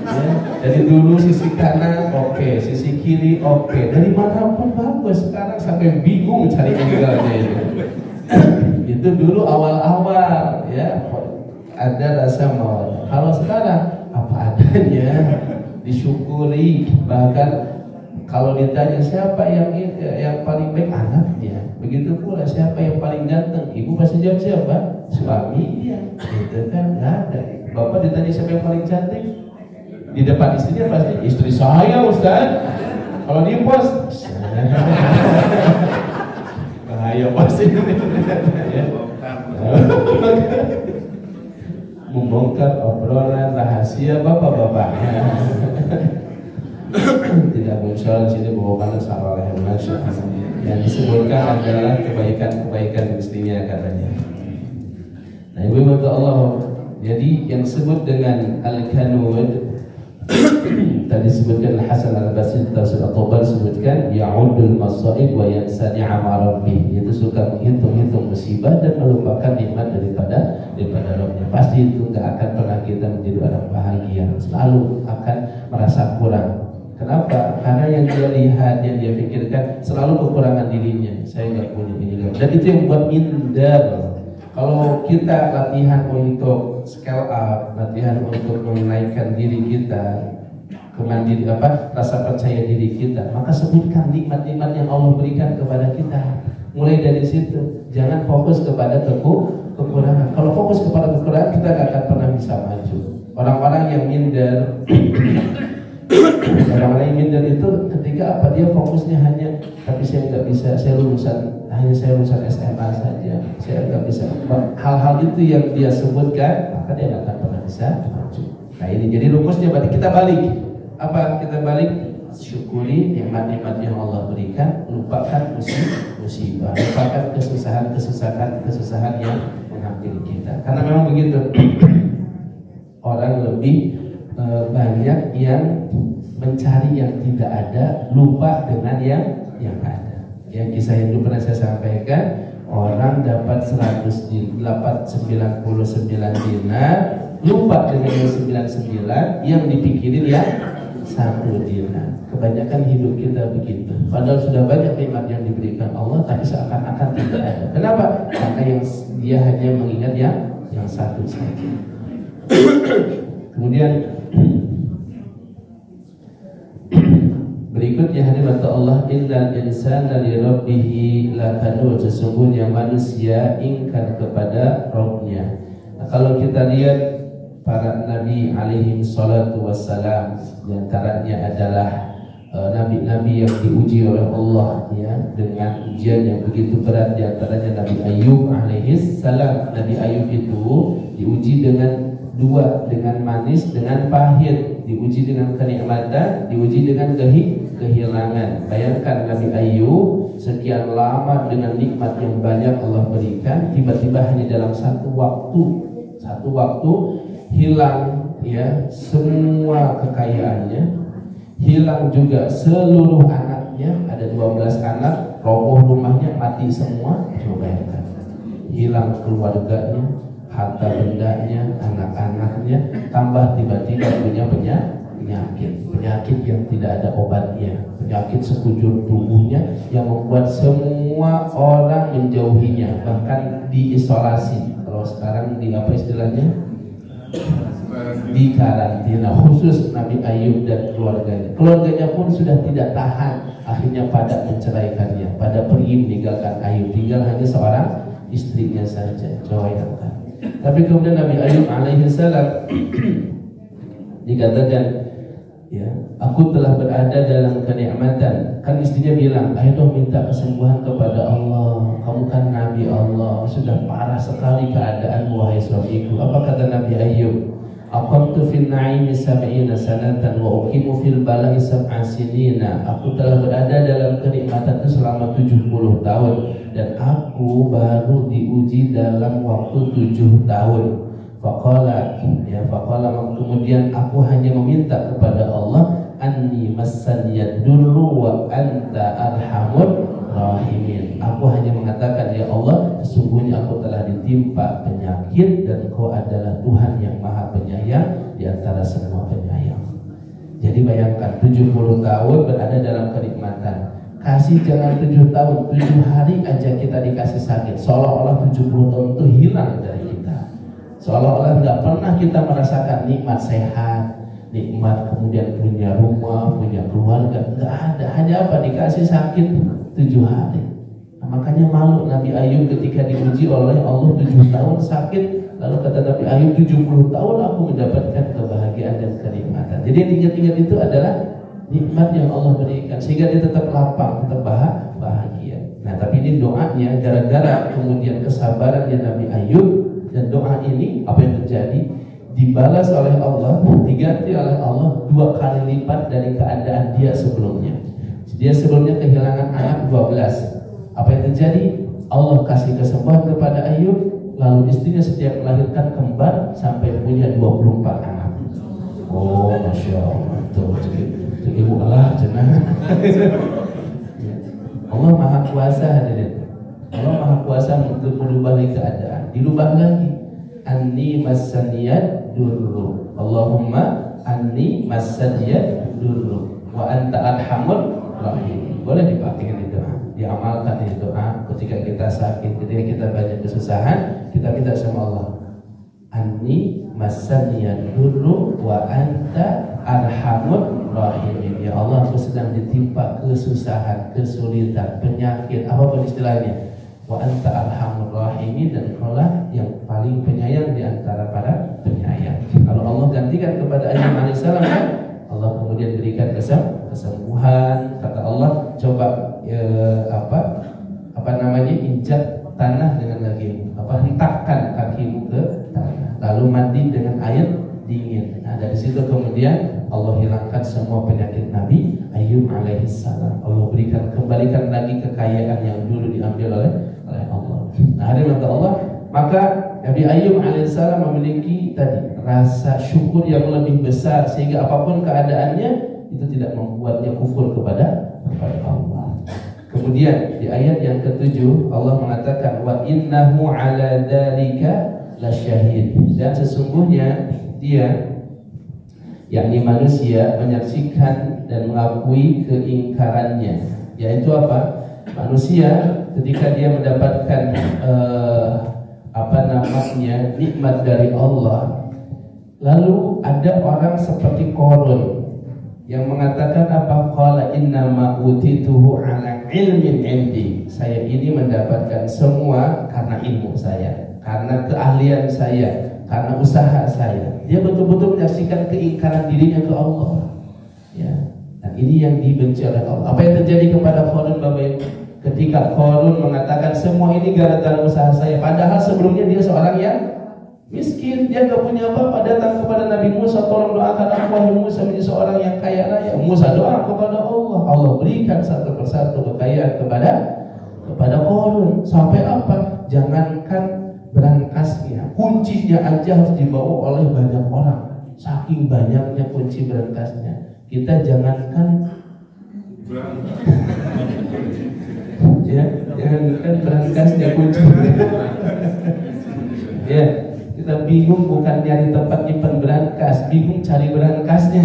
Speaker 1: Ya, dari dulu sisi kanan oke, sisi kiri oke, dari manapun bagus. Sekarang sampai bingung cari angle-nya itu. Itu dulu awal-awal ya ada rasa mau. Kalau sekarang apa adanya, disyukuri. Bahkan kalau ditanya siapa yang paling baik, anaknya. Begitu pula siapa yang paling ganteng, ibu pasti jawab siapa? Suaminya. Gitu kan, nggak ada. Bapak ditanya siapa yang paling cantik, di depan istrinya pasti istri saya, Ustaz. Kalau di pos bahaya pasti ya. Membongkar obrolan rahasia bapak-bapak. Tidak muncul di sini bawakan saroleh yang disebutkan adalah kebaikan istrinya katanya. Nah, ibu ibu Allah, jadi yang disebut dengan al-kanud tadi sebutkan Hasan al-Basri tafsir At-Tabari sebutkan ya'udul masaib wa yansa ni'ama rabbih, yaitu suka menghitung-hitung musibah dan melupakan nikmat daripada Rabbnya. Pasti itu enggak akan pernah kita menjadi orang bahagia, selalu akan merasa kurang. Kenapa? Karena yang dia lihat, yang dia pikirkan selalu kekurangan dirinya. Saya enggak punya ini, dan itu yang membuat minder. Kalau kita latihan untuk scale up, latihan untuk menaikkan diri kita, kemandiri rasa percaya diri kita, maka sebutkan nikmat-nikmat yang Allah berikan kepada kita. Mulai dari situ, jangan fokus kepada kekurangan. Kalau fokus kepada kekurangan, kita gak akan pernah bisa maju. Orang-orang yang minder orang-orang yang minder itu ketika dia fokusnya hanya, tapi saya nggak bisa, saya lulusan SMA saja, saya nggak bisa. Hal-hal itu yang dia sebutkan, maka dia nggak akan pernah bisa maju. Nah ini jadi rumusnya, berarti kita balik. Apa kita balik? Syukuri nikmat-nikmat yang Allah berikan, lupakan musibah, lupakan kesusahan yang menghampiri kita. Karena memang begitu. Orang lebih banyak yang mencari yang tidak ada, lupa dengan yang ada. Yang kisah yang dulu pernah saya sampaikan, orang dapat 99 dinar, lupa dengan yang 99, yang dipikirin ya 1 dinar. Kebanyakan hidup kita begitu. Padahal sudah banyak nikmat yang diberikan Allah, tapi seakan-akan tidak ada. Kenapa? Karena yang dia hanya mengingat yang satu saja. Kemudian berikutnya hadirat Allah, innal insana li rabbih lakanud, sesungguhnya manusia ingkar kepada Rabbnya. Nah, kalau kita lihat para nabi alaihi salatu wassalam, di antaranya adalah nabi-nabi yang diuji oleh Allah ya dengan ujian yang begitu berat. Di antaranya Nabi Ayub alaihi salam. Nabi Ayub itu diuji dengan dua, dengan manis, dengan pahit. Diuji dengan kenikmatan, diuji dengan kehilangan. Bayangkan Nabi Ayub sekian lama dengan nikmat yang banyak Allah berikan, tiba-tiba hanya dalam satu waktu hilang ya semua kekayaannya, hilang juga seluruh anaknya. Ada 12 anak, roboh rumahnya, mati semua. Coba bayangkan, hilang keluarganya, harta bendanya, anak-anaknya, tambah tiba-tiba punya penyakit yang tidak ada obatnya, penyakit sekujur tubuhnya yang membuat semua orang menjauhinya, bahkan diisolasi. Kalau sekarang di apa istilahnya? Di karantina. Khusus Nabi Ayub dan keluarganya. Keluarganya pun sudah tidak tahan, akhirnya pada menceraikannya, pada pergi meninggalkan Ayub. Tinggal hanya seorang istrinya saja. Bayangkan. Tapi kemudian Nabi Ayub alaihi salam dikatakan, ya, aku telah berada dalam kenikmatan. Kan istrinya bilang, ayo dong minta kesembuhan kepada Allah. Kamu kan Nabi Allah, sudah parah sekali keadaan wahai suamiku. Apa kata Nabi Ayub? Aqamtu fil na'imi sab'ina sanatan wa uqimu fil bala'i sab'a sinina. Aku telah berada dalam kenikmatan itu selama 70 tahun dan aku baru diuji dalam waktu 7 tahun. Faqala kemudian aku hanya meminta kepada Allah, anni massaniyad durru wa anta arhamur rahimin. Aku hanya mengatakan, ya Allah, sesungguhnya aku telah ditimpa penyakit dan Engkau adalah Tuhan yang Maha Penyayang di antara semua penyayang. Jadi bayangkan 70 tahun berada dalam kenikmatan. Kasih jangan 7 tahun, 7 hari aja kita dikasih sakit, seolah-olah 70 tahun itu hilang dari kita. Seolah-olah nggak pernah kita merasakan nikmat sehat, nikmat, kemudian punya rumah, punya keluarga, enggak ada. Hanya apa? Dikasih sakit 7 hari. Nah, makanya malu Nabi Ayub ketika diuji oleh Allah 7 tahun sakit. Lalu kata Nabi Ayub, 70 tahun aku mendapatkan kebahagiaan dan kenikmatan. Jadi yang diingat-ingat itu adalah nikmat yang Allah berikan, sehingga dia tetap lapang, tetap bahagia. Nah, tapi ini doanya gara-gara kemudian kesabarannya Nabi Ayub, dan doa ini apa yang terjadi? Dibalas oleh Allah, diganti oleh Allah 2 kali lipat dari keadaan dia sebelumnya. Dia sebelumnya kehilangan anak 12. Apa yang terjadi? Allah kasih kesembuhan kepada Ayub, lalu istrinya setiap melahirkan kembar sampai punya 24 anak. Oh, Masya Allah. Tuh, ibu Allah jenah. Allah Maha Kuasa hadirin. Allah Maha Kuasa untuk merubah keadaan. Dirubah lagi. Anni massaniyad durru. Allahumma anni massaniyad durru wa anta arhamur rahim. Boleh dipakai di doa, diamalkan di doa ketika kita sakit, ketika kita banyak kesusahan, kita minta sama Allah. Anni massaniyad durru wa anta arhamur rahim. Ya Allah, aku sedang ditimpa kesusahan, kesulitan, penyakit, apapun istilahnya. Wa anta arhamur rahimin, dan Engkaulah yang paling penyayang di antara para penyayang. Kalau Allah gantikan kepada Ayub alaihissalam, Allah kemudian berikan kesembuhan. Kata Allah, coba injak tanah dengan kakimu, hentakkan kakimu ke tanah, lalu mandi dengan air dingin. Nah, dari situ kemudian Allah hilangkan semua penyakit Nabi Ayub alaihissalam. Allah kembalikan lagi kekayaan yang dulu diambil oleh Allah. Nah, hari mata Allah, maka Nabi Ayub alaihissalam memiliki tadi rasa syukur yang lebih besar, sehingga apapun keadaannya itu tidak membuatnya kufur kepada Allah. Kemudian di ayat yang ke-7 Allah mengatakan, wa innahu ala dzalika lasyahid, dan sesungguhnya dia, yakni manusia, menyaksikan dan mengakui keingkarannya. Yaitu apa? Manusia ketika dia mendapatkan nikmat dari Allah, lalu ada orang seperti Qarun yang mengatakan apa? Qala innama utituhu ala ilmin indi. Saya ini mendapatkan semua karena ilmu saya, karena keahlian saya, karena usaha saya. Dia betul-betul menyaksikan keingkaran dirinya ke Allah. Ya. Dan ini yang dibenci oleh Allah. Apa yang terjadi kepada Qarun, Bapak Ibu? Ketika Qarun mengatakan semua ini gara-gara usaha saya, padahal sebelumnya dia seorang yang miskin, dia nggak punya apa-apa. Datang kepada Nabi Musa, tolong doakan aku, wahai Musa, menjadi seorang yang kaya raya. Musa doa kepada Allah, Allah berikan satu persatu kekayaan kepada Qarun. Sampai apa? Jangankan berangkasnya, kuncinya aja harus dibawa oleh banyak orang. Saking banyaknya kunci berangkasnya. Kita jangankan jangankan berangkasnya kunci. Ya, kita bingung bukan nyari tempat nyimpan berangkas, bingung cari berangkasnya.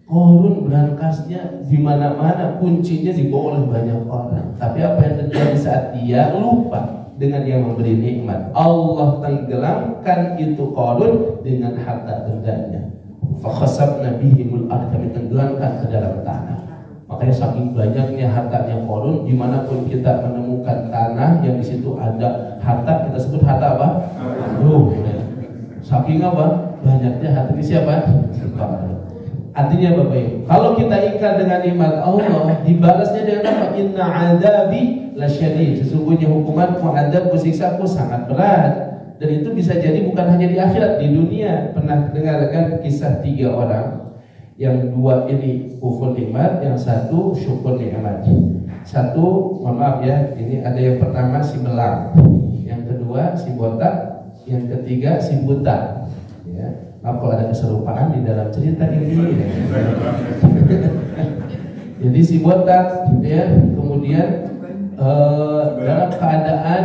Speaker 1: Qarun berangkasnya di mana-mana, kuncinya dibawa oleh banyak orang. Tapi apa yang terjadi saat dia lupa dengan yang memberi nikmat? Allah tenggelamkan itu Qarun dengan harta bendanya. Fakhasabna bihimul ardh, kami tenggelamkan ke dalam tanah. Makanya saking banyaknya hartanya Qarun, dimanapun kita menemukan tanah yang di situ ada harta, kita sebut harta apa? Saking apa? Banyaknya harta ini siapa? Artinya Bapak Ibu, kalau kita ingkar dengan nikmat Allah, dibalasnya dengan apa? Inna adabi lasyadid. Sesungguhnya hukumanku, adabku, siksaku sangat berat. Dan itu bisa jadi bukan hanya di akhirat, di dunia. Pernah dengarkan kisah 3 orang, yang 2 ini kufur nikmat, yang 1 syukur nikmat. 1, mohon maaf ya, ini ada yang pertama si belang, yang kedua si botak, yang ketiga si buta. Ya, maaf kalau ada keserupaan di dalam cerita ini. Ya. Jadi si botak, ya, kemudian dalam keadaan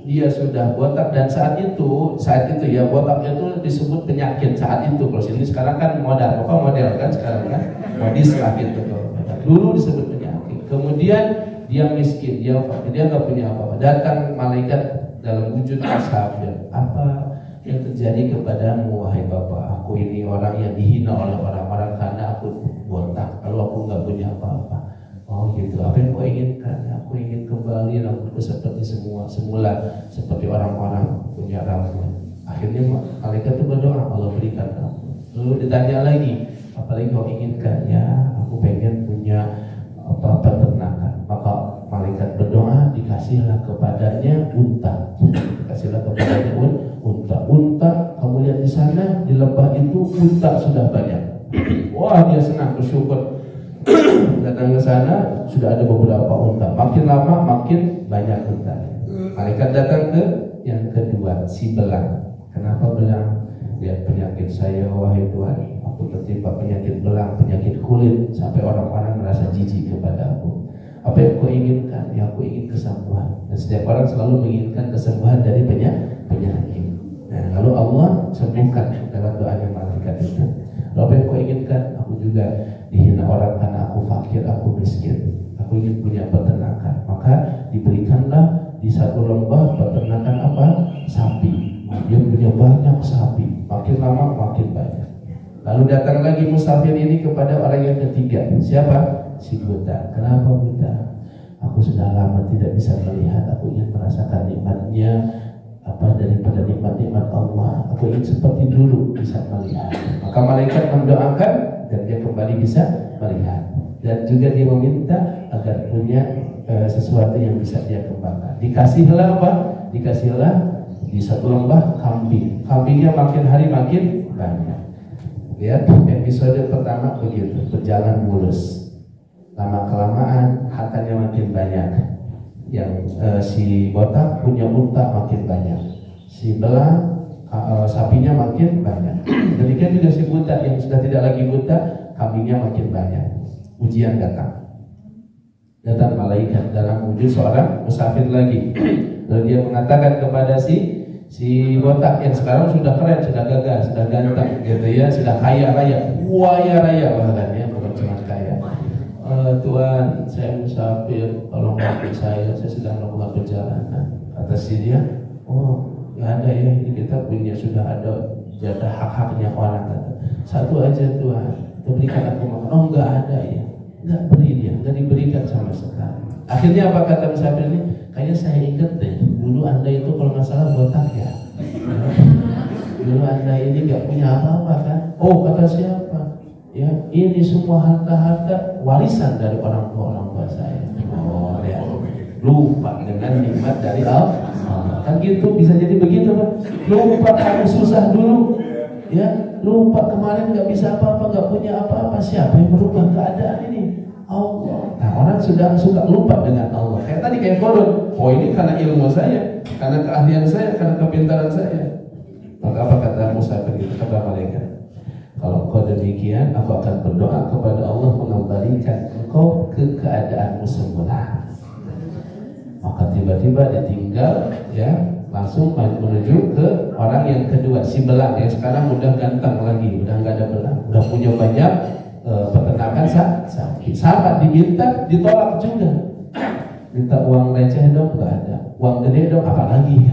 Speaker 1: dia sudah botak, dan saat itu ya, botak itu disebut penyakit saat itu. Kalau sini sekarang kan model kan sekarang kan modis lah gitu. Dulu disebut penyakit. Kemudian dia miskin, dia nggak punya apa-apa. Datang malaikat dalam wujud musafir. Apa yang terjadi kepadamu wahai bapak, aku ini orang yang dihina oleh orang-orang karena aku botak, lalu aku nggak punya apa-apa. Oh gitu, apa yang kau inginkan? Aku ingin kembali rambutku seperti semula seperti orang-orang punya rambut. Akhirnya malaikat itu berdoa, Allah berikan rambut. Lalu ditanya lagi, apalagi kau inginkan? Ya, aku pengen punya apa-apa ternakan. Maka malaikat berdoa, dikasihlah kepadanya unta. Dikasihlah kepadanya unta. Kamu lihat di sana, di lembah itu unta sudah banyak. Wah, dia senang, bersyukur. Datang ke sana, sudah ada beberapa unta. Makin lama makin banyak unta. Malaikat datang ke yang kedua, si belang. Kenapa belang? Lihat penyakit saya, wahai Tuhan. Aku tertimpa penyakit belang, penyakit kulit, sampai orang-orang merasa jijik kepada aku. Apa yang kau inginkan? Ya, aku ingin kesembuhan. Dan setiap orang selalu menginginkan kesembuhan dari penyakit. Nah, lalu Allah sembuhkan dalam doanya malaikat itu. Lalu apa yang kau inginkan? Aku juga dihina orang karena aku fakir, aku miskin. Aku ingin punya peternakan. Maka diberikanlah di satu lembah peternakan apa? Sapi. Dia punya banyak sapi. Makin lama makin banyak. Lalu datang lagi musafir ini kepada orang yang ketiga. Siapa? Si buta. Kenapa buta? Aku sudah lama tidak bisa melihat. Aku ingin merasakan nikmatnya daripada nikmat-nikmat Allah. Aku ingin seperti dulu bisa melihat. Maka malaikat mendoakan dan dia kembali bisa melihat. Dan juga dia meminta agar punya sesuatu yang bisa dia kembangkan. Dikasihlah apa? Dikasihlah di satu lembah kambing. Kambingnya makin hari makin banyak. Lihat episode pertama begitu, berjalan mulus. Lama-kelamaan hartanya makin banyak. Yang si botak punya unta makin banyak, si belang sapinya makin banyak. Demikian juga si buta yang sudah tidak lagi buta, kambingnya makin banyak. Ujian datang malaikat dalam wujud seorang musafir lagi. Lalu dia mengatakan kepada si botak yang sekarang sudah keren, sudah gagah, sudah ganteng, gitu ya, sudah kaya raya bahkan ya, bukan cuma kaya. Tuhan, saya musafir, tolong bantu saya sedang melakukan perjalanan. Kata si dia, oh nggak ada ya, ini kita punya sudah ada jatah hak-haknya orang. Kata, satu aja Tuhan, berikan aku makan. Oh nggak ada ya, nggak diberikan sama sekali. Akhirnya apa kata musafir ini? Kayaknya saya ingat deh, dulu anda itu kalau nggak salah botak ya. Dulu anda ini nggak punya apa-apa kan? Oh kata siapa? Ya, ini semua harta-harta warisan dari orang tua saya. Oh, ya. Lupa dengan nikmat dari Allah. Kan gitu, bisa jadi begitu kan? Lupa kamu susah dulu. Ya, lupa kemarin nggak bisa apa-apa, nggak punya apa-apa. Siapa yang merubah keadaan ini? Allah. Nah, orang sudah suka lupa dengan Allah. Kayak tadi kayak Korun. Oh, ini karena ilmu saya, karena keahlian saya, karena kepintaran saya. Maka apa kata Musa begitu? Kata malaikat, kalau engkau demikian, aku akan berdoa kepada Allah mengembalikan engkau ke keadaanmu semula. Maka tiba-tiba ditinggal, ya, langsung menuju ke orang yang kedua, si belang yang sekarang udah ganteng lagi, udah nggak ada belang, udah punya banyak peternakan sapi. Sahabat diminta, ditolak juga. Minta uang receh dong, nggak ada. Uang gede dong, apalagi.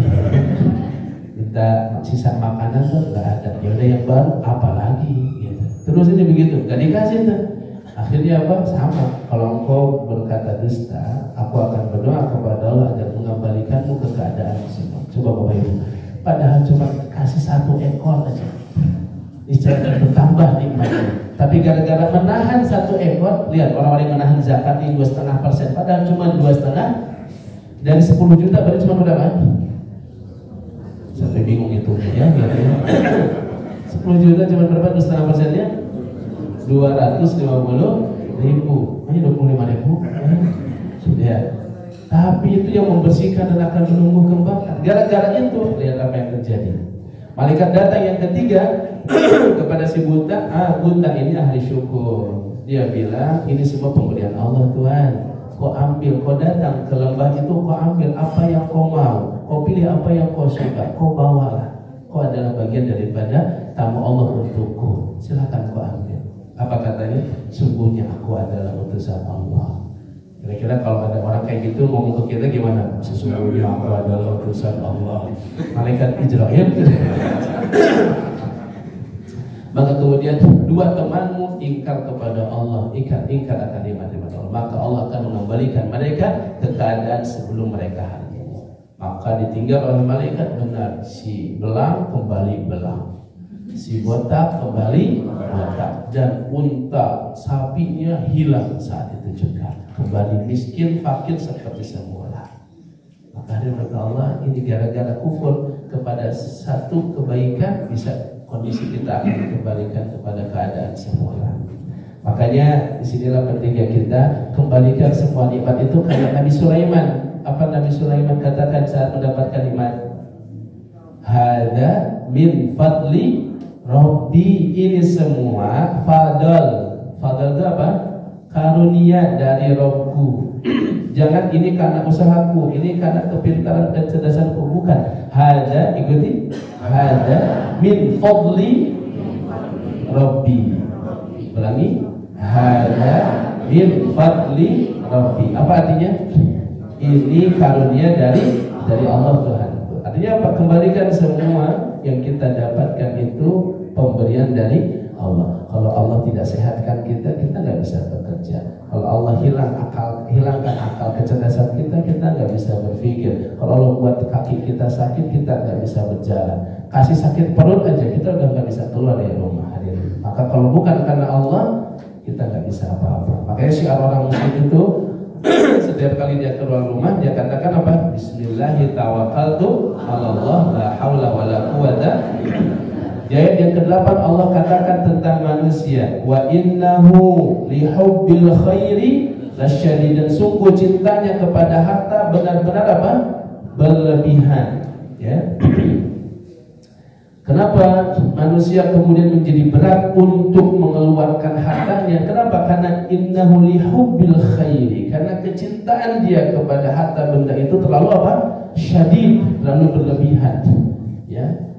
Speaker 1: Minta sisa makanan tuh nggak ada. Ya udah yang baru apalagi gitu. Terus ini begitu, nggak dikasih tuh. Akhirnya apa? Sama. Kalau engkau berkata dusta, aku akan berdoa kepada Allah agar mengembalikanmu ke keadaan semula. Coba Bapak Ibu. Padahal cuma kasih 1 ekor aja, niscaya bertambah nikmatnya. Tapi gara-gara menahan 1 ekor, lihat orang-orang yang menahan zakat ini 2,5%, padahal cuma 2,5 dari 10 juta berarti cuma berapa? Sampai bingung itu ya, gitu ya. 10 juta cuma berapa? 2,5%-nya 250.000, hanya 25.000 ya. Tapi itu yang membersihkan dan akan menumbuh kembangkan. Gara-gara itu, lihat apa yang terjadi. Malaikat datang yang ketiga kepada si buta. Buta ini ahli syukur. Dia bilang, ini semua pemberian Allah Tuhan. Kau ambil, kau datang ke lembah itu, kau ambil apa yang kau mau, kau pilih apa yang kau suka, kau bawalah. Kau adalah bagian daripada tamu Allah untukku. Silakan kau ambil. Apa katanya? Sungguhnya aku adalah utusan Allah. Kira-kira kalau ada orang kayak gitu ngomong ke kita gimana? Sesungguhnya aku adalah utusan Allah, malaikat Israel. Maka kemudian dua temanmu ingkar kepada Allah, ingkar akan nikmat-nikmat Allah, maka Allah akan mengembalikan mereka ke keadaan sebelum mereka hari ini. Maka ditinggal oleh malaikat, benar, si belang kembali belang, si botak kembali botak, dan unta sapinya hilang saat itu juga, kembali miskin fakir seperti semula. Maka dari Allah, ini gara-gara kufur kepada satu kebaikan, bisa kondisi kita akan dikembalikan kepada keadaan semula. Makanya disinilah pentingnya kita kembalikan semua nikmat itu kayak Nabi Sulaiman. Apa Nabi Sulaiman katakan saat mendapatkan nikmat? Hada min fadli Rabbi, ini semua fadl. Fadl itu apa? Karunia dari Rabbku. Jangan ini karena usahaku, ini karena kepintaran dan kecerdasanku, bukan. Hada, ikuti. Hada min fadli Rabbi. Ulangi. Hada min fadli Rabbi. Apa artinya? Ini karunia dari Allah Tuhan. Artinya apa? Kembalikan semua yang kita dapatkan itu pemberian dari Allah. Kalau Allah tidak sehatkan kita nggak bisa bekerja. Kalau Allah hilangkan akal kecerdasan kita nggak bisa berpikir. Kalau Allah buat kaki kita sakit, kita nggak bisa berjalan. Kasih sakit perut aja, kita udah nggak bisa keluar dari rumah, hadirin. Maka kalau bukan karena Allah, kita nggak bisa apa-apa. Makanya syiar orang muslim itu setiap kali dia keluar rumah, dia katakan apa? Bismillahi tawakkaltu 'alallah la haula wala quwata. Di ayat yang ke-8 Allah katakan tentang manusia, wa innahu lihubbil khairi lasyadid, dan sungguh cintanya kepada harta benar-benar apa? Berlebihan. Ya. Kenapa manusia kemudian menjadi berat untuk mengeluarkan hartanya? Kenapa? Karena innahu lihubbil khairi, karena kecintaan dia kepada harta benda itu terlalu apa? Syadid, terlalu berlebihan. Ya.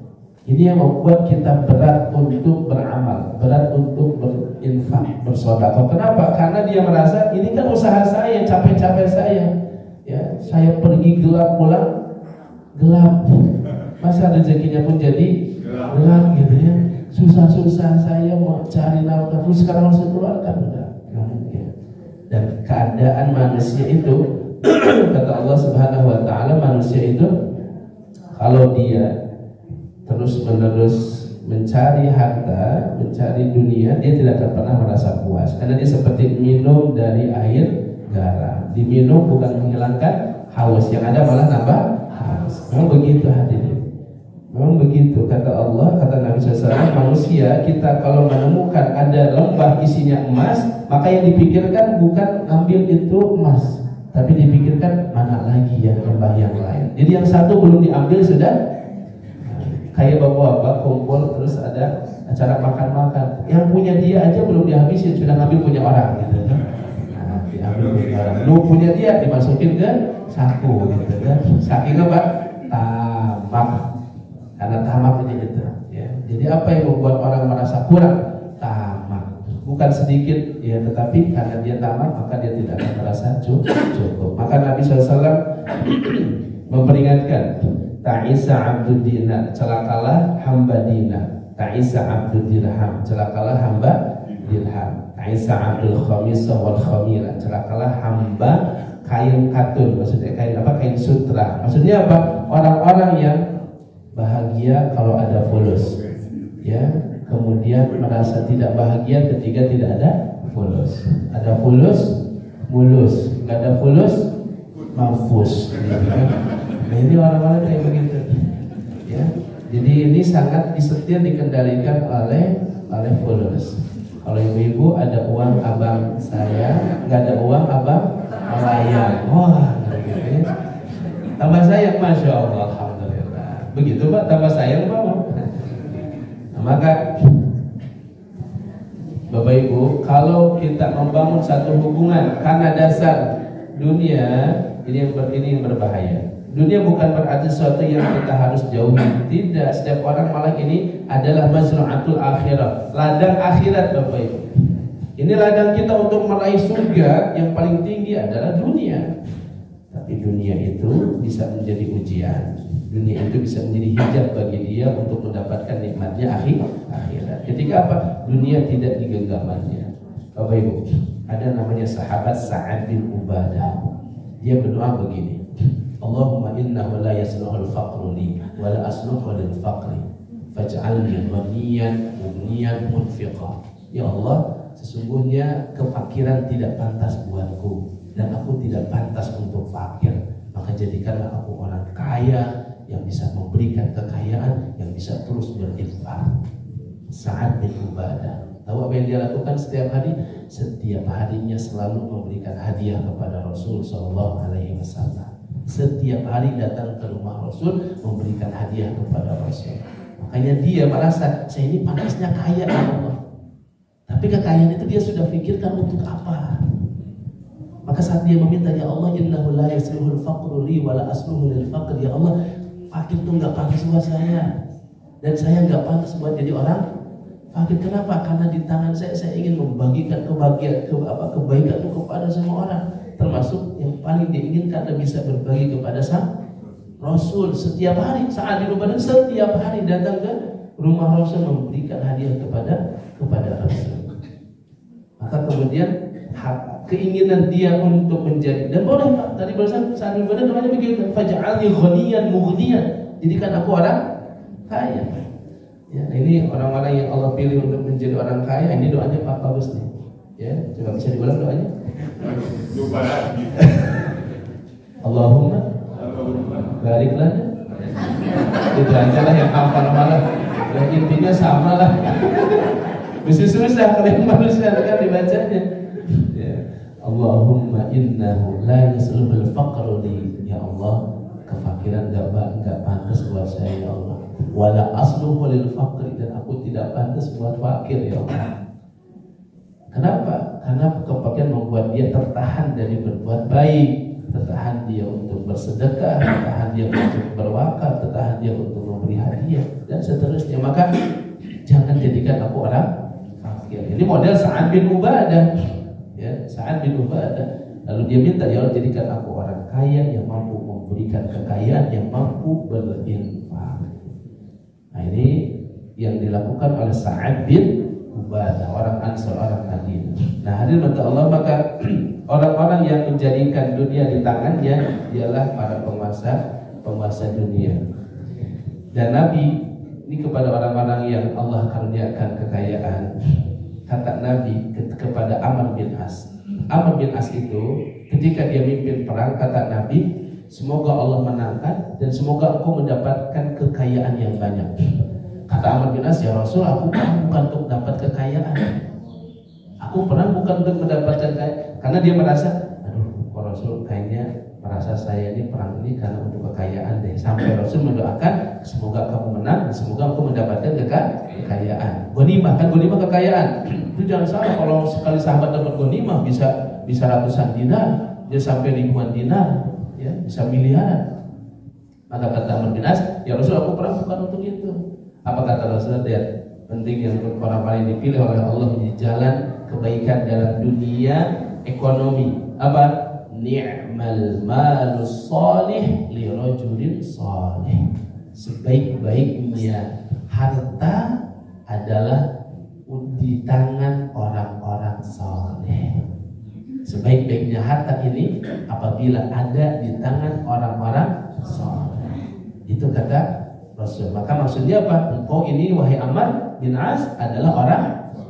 Speaker 1: Ini yang membuat kita berat untuk beramal, berat untuk berinfak, bersedekah. Kenapa? Karena dia merasa ini kan usaha saya, capek-capek saya. Ya, saya pergi gelap pulang gelap. Masa rezekinya pun jadi gelap gitu ya. Susah-susah saya mau cari nafkah, terus sekarang harus keluarkan, udah nggak mungkin. Dan keadaan manusia itu kata Allah Subhanahu Wa Taala, manusia itu kalau dia terus-menerus mencari harta, mencari dunia, dia tidak akan pernah merasa puas. Karena dia seperti minum dari air garam. Diminum bukan menghilangkan haus, yang ada malah nambah haus. Memang begitu hadirin. Memang begitu kata Allah, kata Nabi SAW, manusia kita kalau menemukan ada lembah isinya emas, maka yang dipikirkan bukan ambil itu emas, tapi dipikirkan mana lagi ya lembah yang lain. Jadi yang satu belum diambil sudah. Kayak bapak-bapak kumpul terus ada acara makan-makan, yang punya dia aja belum dihabisin sudah ngambil punya orang gitu kan. Nah, diambil punya orang, lu punya dia dimasukin ke saku gitu kan. Saking apa? Tamak. Karena tamak aja gitu ya. Jadi apa yang membuat orang merasa kurang? Tamak. Bukan sedikit ya, tetapi karena dia tamak maka dia tidak akan merasa cukup. Maka Nabi SAW memperingatkan, ta'isa abdud dinar, celakalah hamba dinar. Ta'isa abdud dirham, celakalah hamba dirham. Ta'isa abdul khamisah wal khamira, celakalah hamba kain katun. Maksudnya kain apa? Kain sutra. Maksudnya apa? Orang-orang yang bahagia kalau ada fulus, ya. Kemudian merasa tidak bahagia ketika tidak ada fulus. Ada fulus, mulus. Nggak ada fulus, mampus. Nah, ini orang-orang kayak begitu, ya. Jadi ini sangat disetir, dikendalikan oleh fulus. Kalau ibu-ibu ada uang abang saya, nggak ada uang abang melayang. Wah, gitu ya. Tambah sayang, masya Allah, alhamdulillah. Begitu Pak, tambah sayang Pak. Nah, maka Bapak Ibu, kalau kita membangun satu hubungan karena dasar dunia, ini yang berbahaya. Dunia bukan berarti sesuatu yang kita harus jauhi. Tidak, setiap orang malah ini adalah mazra'atul akhirat, ladang akhirat Bapak Ibu. Ini ladang kita untuk meraih surga yang paling tinggi adalah dunia. Tapi dunia itu bisa menjadi ujian. Dunia itu bisa menjadi hijab bagi dia untuk mendapatkan nikmatnya akhirat. Ketika apa? Dunia tidak digenggamannya. Bapak Ibu, ada namanya sahabat Sa'ad bin Ubadah. Dia berdoa begini, Allahumma innahu la yasluhul faqru li wa la asluhu lil faqri faj'alni ghaniyan mughniyan munfiqa. Ya Allah, sesungguhnya kefakiran tidak pantas buatku dan aku tidak pantas untuk fakir, maka jadikanlah aku orang kaya yang bisa memberikan kekayaan, yang bisa terus berinfak. Sa'ad bin Ubadah, tahu apa yang dia lakukan setiap hari? Setiap harinya selalu memberikan hadiah kepada Rasul Sallallahu Alaihi Wasallam. Setiap hari datang ke rumah Rasul memberikan hadiah kepada Rasul. Makanya dia merasa, saya ini pantasnya kaya ya Allah. Tapi kekayaan itu dia sudah pikirkan untuk apa? Maka saat dia meminta, ya Allah, innahu la yasluhul faqru li wa la asluhu lil faqr. Ya Allah, fakir itu enggak pantas buat saya, dan saya enggak pantas buat jadi orang fakir. Kenapa? Karena di tangan saya ingin membagikan kebaikan itu kepada semua orang, termasuk yang paling diinginkan adalah bisa berbagi kepada sang Rasul. Setiap hari saat di rumah, setiap hari datang ke rumah Rasul memberikan hadiah kepada Rasul. Maka kemudian keinginan dia untuk menjadi, dan boleh Pak, tadi barusan saat ibadah namanya begitu, faj'alni ghaniyan mughniyan, jadikan aku orang kaya. Ya, nah ini orang-orang yang Allah pilih untuk menjadi orang kaya. Ini doanya Pak bagus nih. Ya, coba bisa diulang doanya.
Speaker 2: Coba lagi.
Speaker 1: Allahumma barik lana. Itu aja lah yang hafal-hafalan. Ya, intinya sama lah. Bisa susah kalau yang manusia kan dibacanya. Ya. Allahumma innahu la yasluhul faqru li. Ya Allah, kefakiran enggak pantas buat saya ya Allah. Wala asluhu lil faqri, dan aku tidak pantas buat fakir ya Allah. Kenapa? Karena kefakiran membuat dia tertahan dari berbuat baik, tertahan dia untuk bersedekah, tertahan dia untuk berwakaf, tertahan dia untuk memberi hadiah dan seterusnya. Maka jangan jadikan aku orang fakir. Ini model Sa'ad bin Ubadah. Ya, Sa'ad bin Ubadah. Lalu dia minta, ya Allah, jadikan aku orang kaya yang mampu memberikan kekayaan, yang mampu berinfak. Nah, ini yang dilakukan oleh Sa'ad bin Ubadah, orang Ansar, orang Madinah. Nah, hadirin Allah, maka orang-orang yang menjadikan dunia di tangannya ialah para penguasa dunia. Dan Nabi ini kepada orang-orang yang Allah karuniakan kekayaan, kata Nabi kepada Amr bin As. Amr bin As itu ketika dia mimpin perang, kata Nabi, semoga Allah menangkan dan semoga engkau mendapatkan kekayaan yang banyak. Kata Amr bin As, ya Rasul, aku perang bukan untuk dapat kekayaan. Aku perang bukan untuk mendapatkan kekayaan. Karena dia merasa, aduh, Rasul kayaknya merasa saya ini perang ini karena untuk kekayaan deh. Sampai Rasul mendoakan, semoga kamu menang dan semoga engkau mendapatkan kekayaan. Ghanimah, kan ghanimah kekayaan. Itu jangan salah, kalau sekali sahabat dapat ghanimah bisa ratusan dinar, dia sampai ribuan dinar. Ya, bisa miliaran. Maka kata Amr bin As, ya Rasul, aku perang bukan untuk itu. Apa kata Rasul? Lihat, penting yang orang-orang yang dipilih oleh Allah menjadi jalan kebaikan dalam dunia, ekonomi. Apa? Ni'mal malus salih li rajulin salih. Sebaik-baiknya harta adalah di tangan orang-orang saleh. Sebaik-baiknya harta ini apabila ada di tangan orang-orang saleh. Itu kata Rasul. Maka maksudnya apa? Engkau ini wahai Amr bin As adalah orang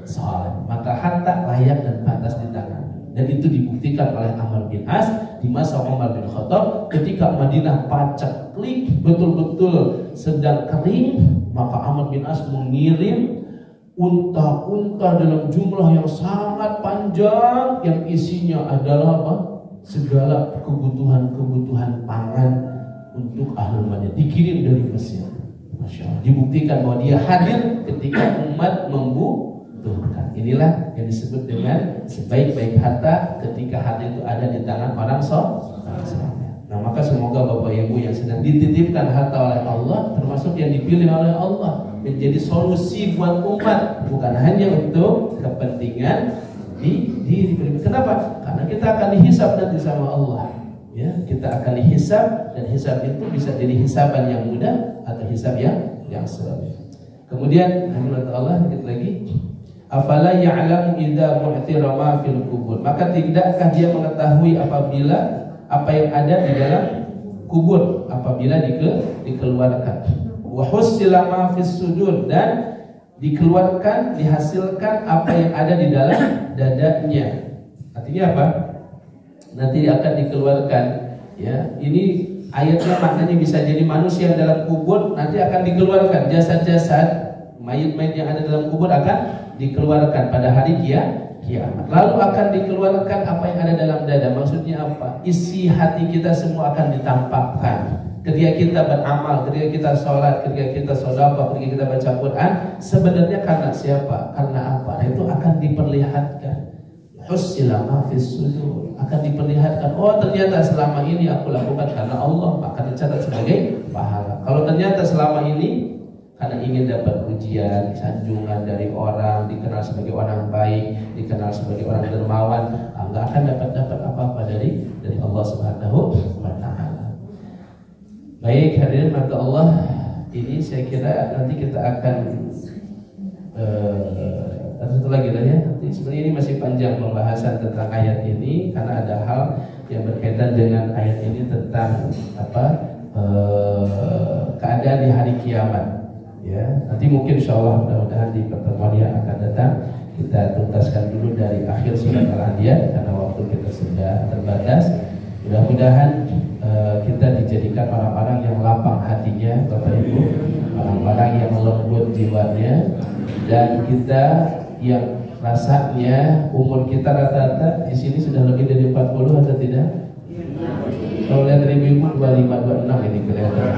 Speaker 1: saleh, maka harta layak dan pantas di tangan. Dan itu dibuktikan oleh Amr bin As di masa Umar bin Khattab ketika Madinah paceklik betul-betul sedang kering, maka Amr bin As mengirim unta-unta dalam jumlah yang sangat panjang yang isinya adalah apa? Segala kebutuhan pangan untuk Ahlul Madinah dikirim dari Mesir. Masya Allah. Dibuktikan bahwa dia hadir ketika umat membutuhkan. Inilah yang disebut dengan sebaik-baik harta ketika harta itu ada di tangan orang saleh. Nah, maka semoga Bapak Ibu yang sedang dititipkan harta oleh Allah, termasuk yang dipilih oleh Allah, menjadi solusi buat umat, bukan hanya untuk kepentingan Kenapa? Karena kita akan dihisab nanti sama Allah. Ya, kita akan dihisab, dan hisab itu bisa jadi hisaban yang mudah atau hisab yang sulit. Kemudian Allah dikit lagi, afala ya'lamu idza mu'thira ma fil kubur. Maka tidakkah dia mengetahui apabila apa yang ada di dalam kubur apabila dikeluarkan. Wa husila ma fis sudur, dan dikeluarkan, dihasilkan apa yang ada di dalam dadanya. Artinya apa? Nanti akan dikeluarkan, ya. Ini ayatnya maknanya bisa jadi manusia dalam kubur nanti akan dikeluarkan, jasad-jasad mayit-mayit yang ada dalam kubur akan dikeluarkan pada hari kiamat. Lalu akan dikeluarkan apa yang ada dalam dada. Maksudnya apa? Isi hati kita semua akan ditampakkan. Ketika kita beramal, ketika kita sholat, ketika kita sedekah, ketika kita baca Quran, sebenarnya karena siapa? Karena apa? Nah, itu akan diperlihatkan. Husila ma fis sudur, akan diperlihatkan. Oh, ternyata selama ini aku lakukan karena Allah, maka dicatat sebagai pahala. Kalau ternyata selama ini karena ingin dapat pujian, sanjungan dari orang, dikenal sebagai orang baik, dikenal sebagai orang dermawan, enggak akan dapat apa-apa dari Allah Subhanahu wa taala. Baik, hadirin mata Allah, ini saya kira nanti kita akan satu lagi lah ya. Nanti sebenarnya ini masih panjang pembahasan tentang ayat ini karena ada hal yang berkaitan dengan ayat ini tentang keadaan di hari kiamat. Ya, nanti mungkin insyaallah mudah-mudahan di pertemuan yang akan datang kita tuntaskan dulu dari akhir surat Al-Adiyat karena waktu kita sudah terbatas. Mudah-mudahan kita dijadikan orang-orang yang lapang hatinya, Bapak Ibu, orang-orang yang lembut jiwanya, dan kita yang rasanya umur kita rata-rata di sini sudah lebih dari 40 atau tidak? Kalau lihat dari ibu 25, 26 ini kelihatan.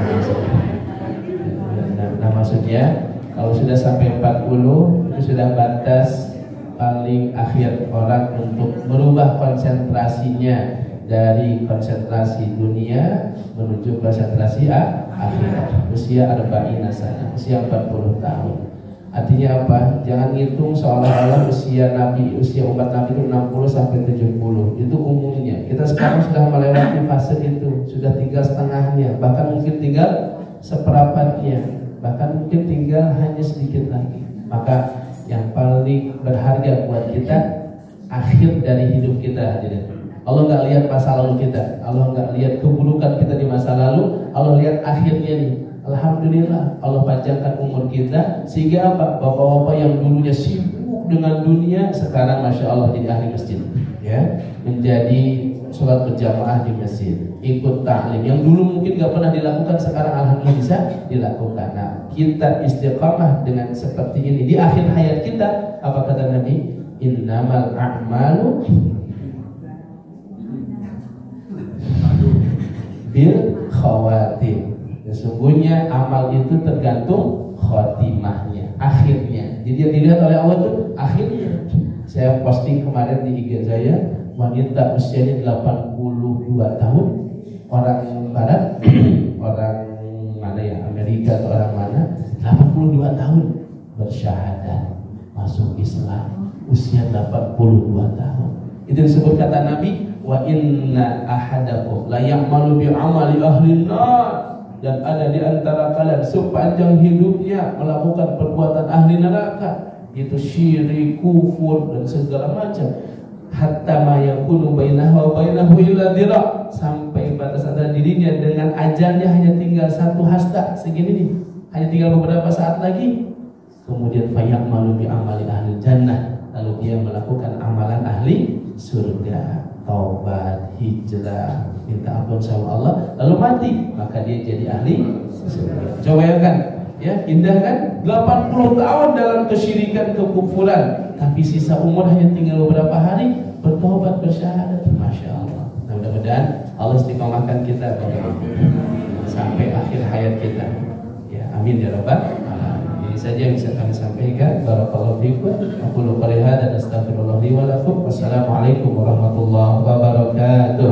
Speaker 1: Nah, maksudnya kalau sudah sampai 40 itu sudah batas paling akhir orang untuk merubah konsentrasinya dari konsentrasi dunia menuju konsentrasi akhirat. Usia 40 sana, usia 40 tahun. Artinya apa? Jangan ngitung seolah-olah usia Nabi, usia umat Nabi itu 60 sampai 70. Itu umumnya. Kita sekarang sudah melewati fase itu, sudah tinggal setengahnya, bahkan mungkin tinggal seperempatnya, bahkan mungkin tinggal hanya sedikit lagi. Maka yang paling berharga buat kita akhir dari hidup kita, hadirin. Allah nggak lihat masa lalu kita, Allah nggak lihat keburukan kita di masa lalu, Allah lihat akhirnya nih. Alhamdulillah Allah panjangkan umur kita sehingga apa? Bapak-bapak yang dulunya sibuk dengan dunia sekarang masya Allah jadi ahli masjid, ya, menjadi sholat berjamaah di masjid, ikut ta'lim yang dulu mungkin nggak pernah dilakukan sekarang alhamdulillah bisa dilakukan. Nah, kita istiqamah dengan seperti ini di akhir hayat kita. Apa kata Nabi? Innamal a'malu bil khawatim. Sesungguhnya amal itu tergantung khotimahnya, akhirnya. Jadi yang dilihat oleh Allah itu akhirnya. Saya posting kemarin di IG saya, wanita usianya 82 tahun, orang barat, orang mana ya, Amerika atau orang mana, 82 tahun bersyahadat masuk Islam, usia 82 tahun. Itu disebut kata Nabi, wa inna ahadakum la ya'malu bi amali ahli nar. Dan ada di antara kalian sepanjang hidupnya melakukan perbuatan ahli neraka, itu syirik, kufur dan segala macam. Hatta ma yakunu bainahu wa bainahu illa dira', sampai batas antara dirinya dengan ajalnya hanya tinggal satu hasta segini nih, hanya tinggal beberapa saat lagi. Kemudian fayamalu bi amali ahli jannah, lalu dia melakukan amalan ahli surga, taubat, hijrah, minta ampun sama Allah, lalu mati, maka dia jadi ahli surga. Coba bayangkan, ya, indah kan? 80 tahun dalam kesyirikan, kekufuran, tapi sisa umur hanya tinggal beberapa hari bertobat, bersyahadat. Masya Allah. Nah, mudah-mudahan Allah istiqomahkan kita sampai akhir hayat kita. Ya, amin ya rabbal alamin. Ini saja yang bisa kami sampaikan. Barakallahu fiikum. Aku qouli hadza, astaghfirullah li wa lakum. Wassalamualaikum warahmatullahi wabarakatuh.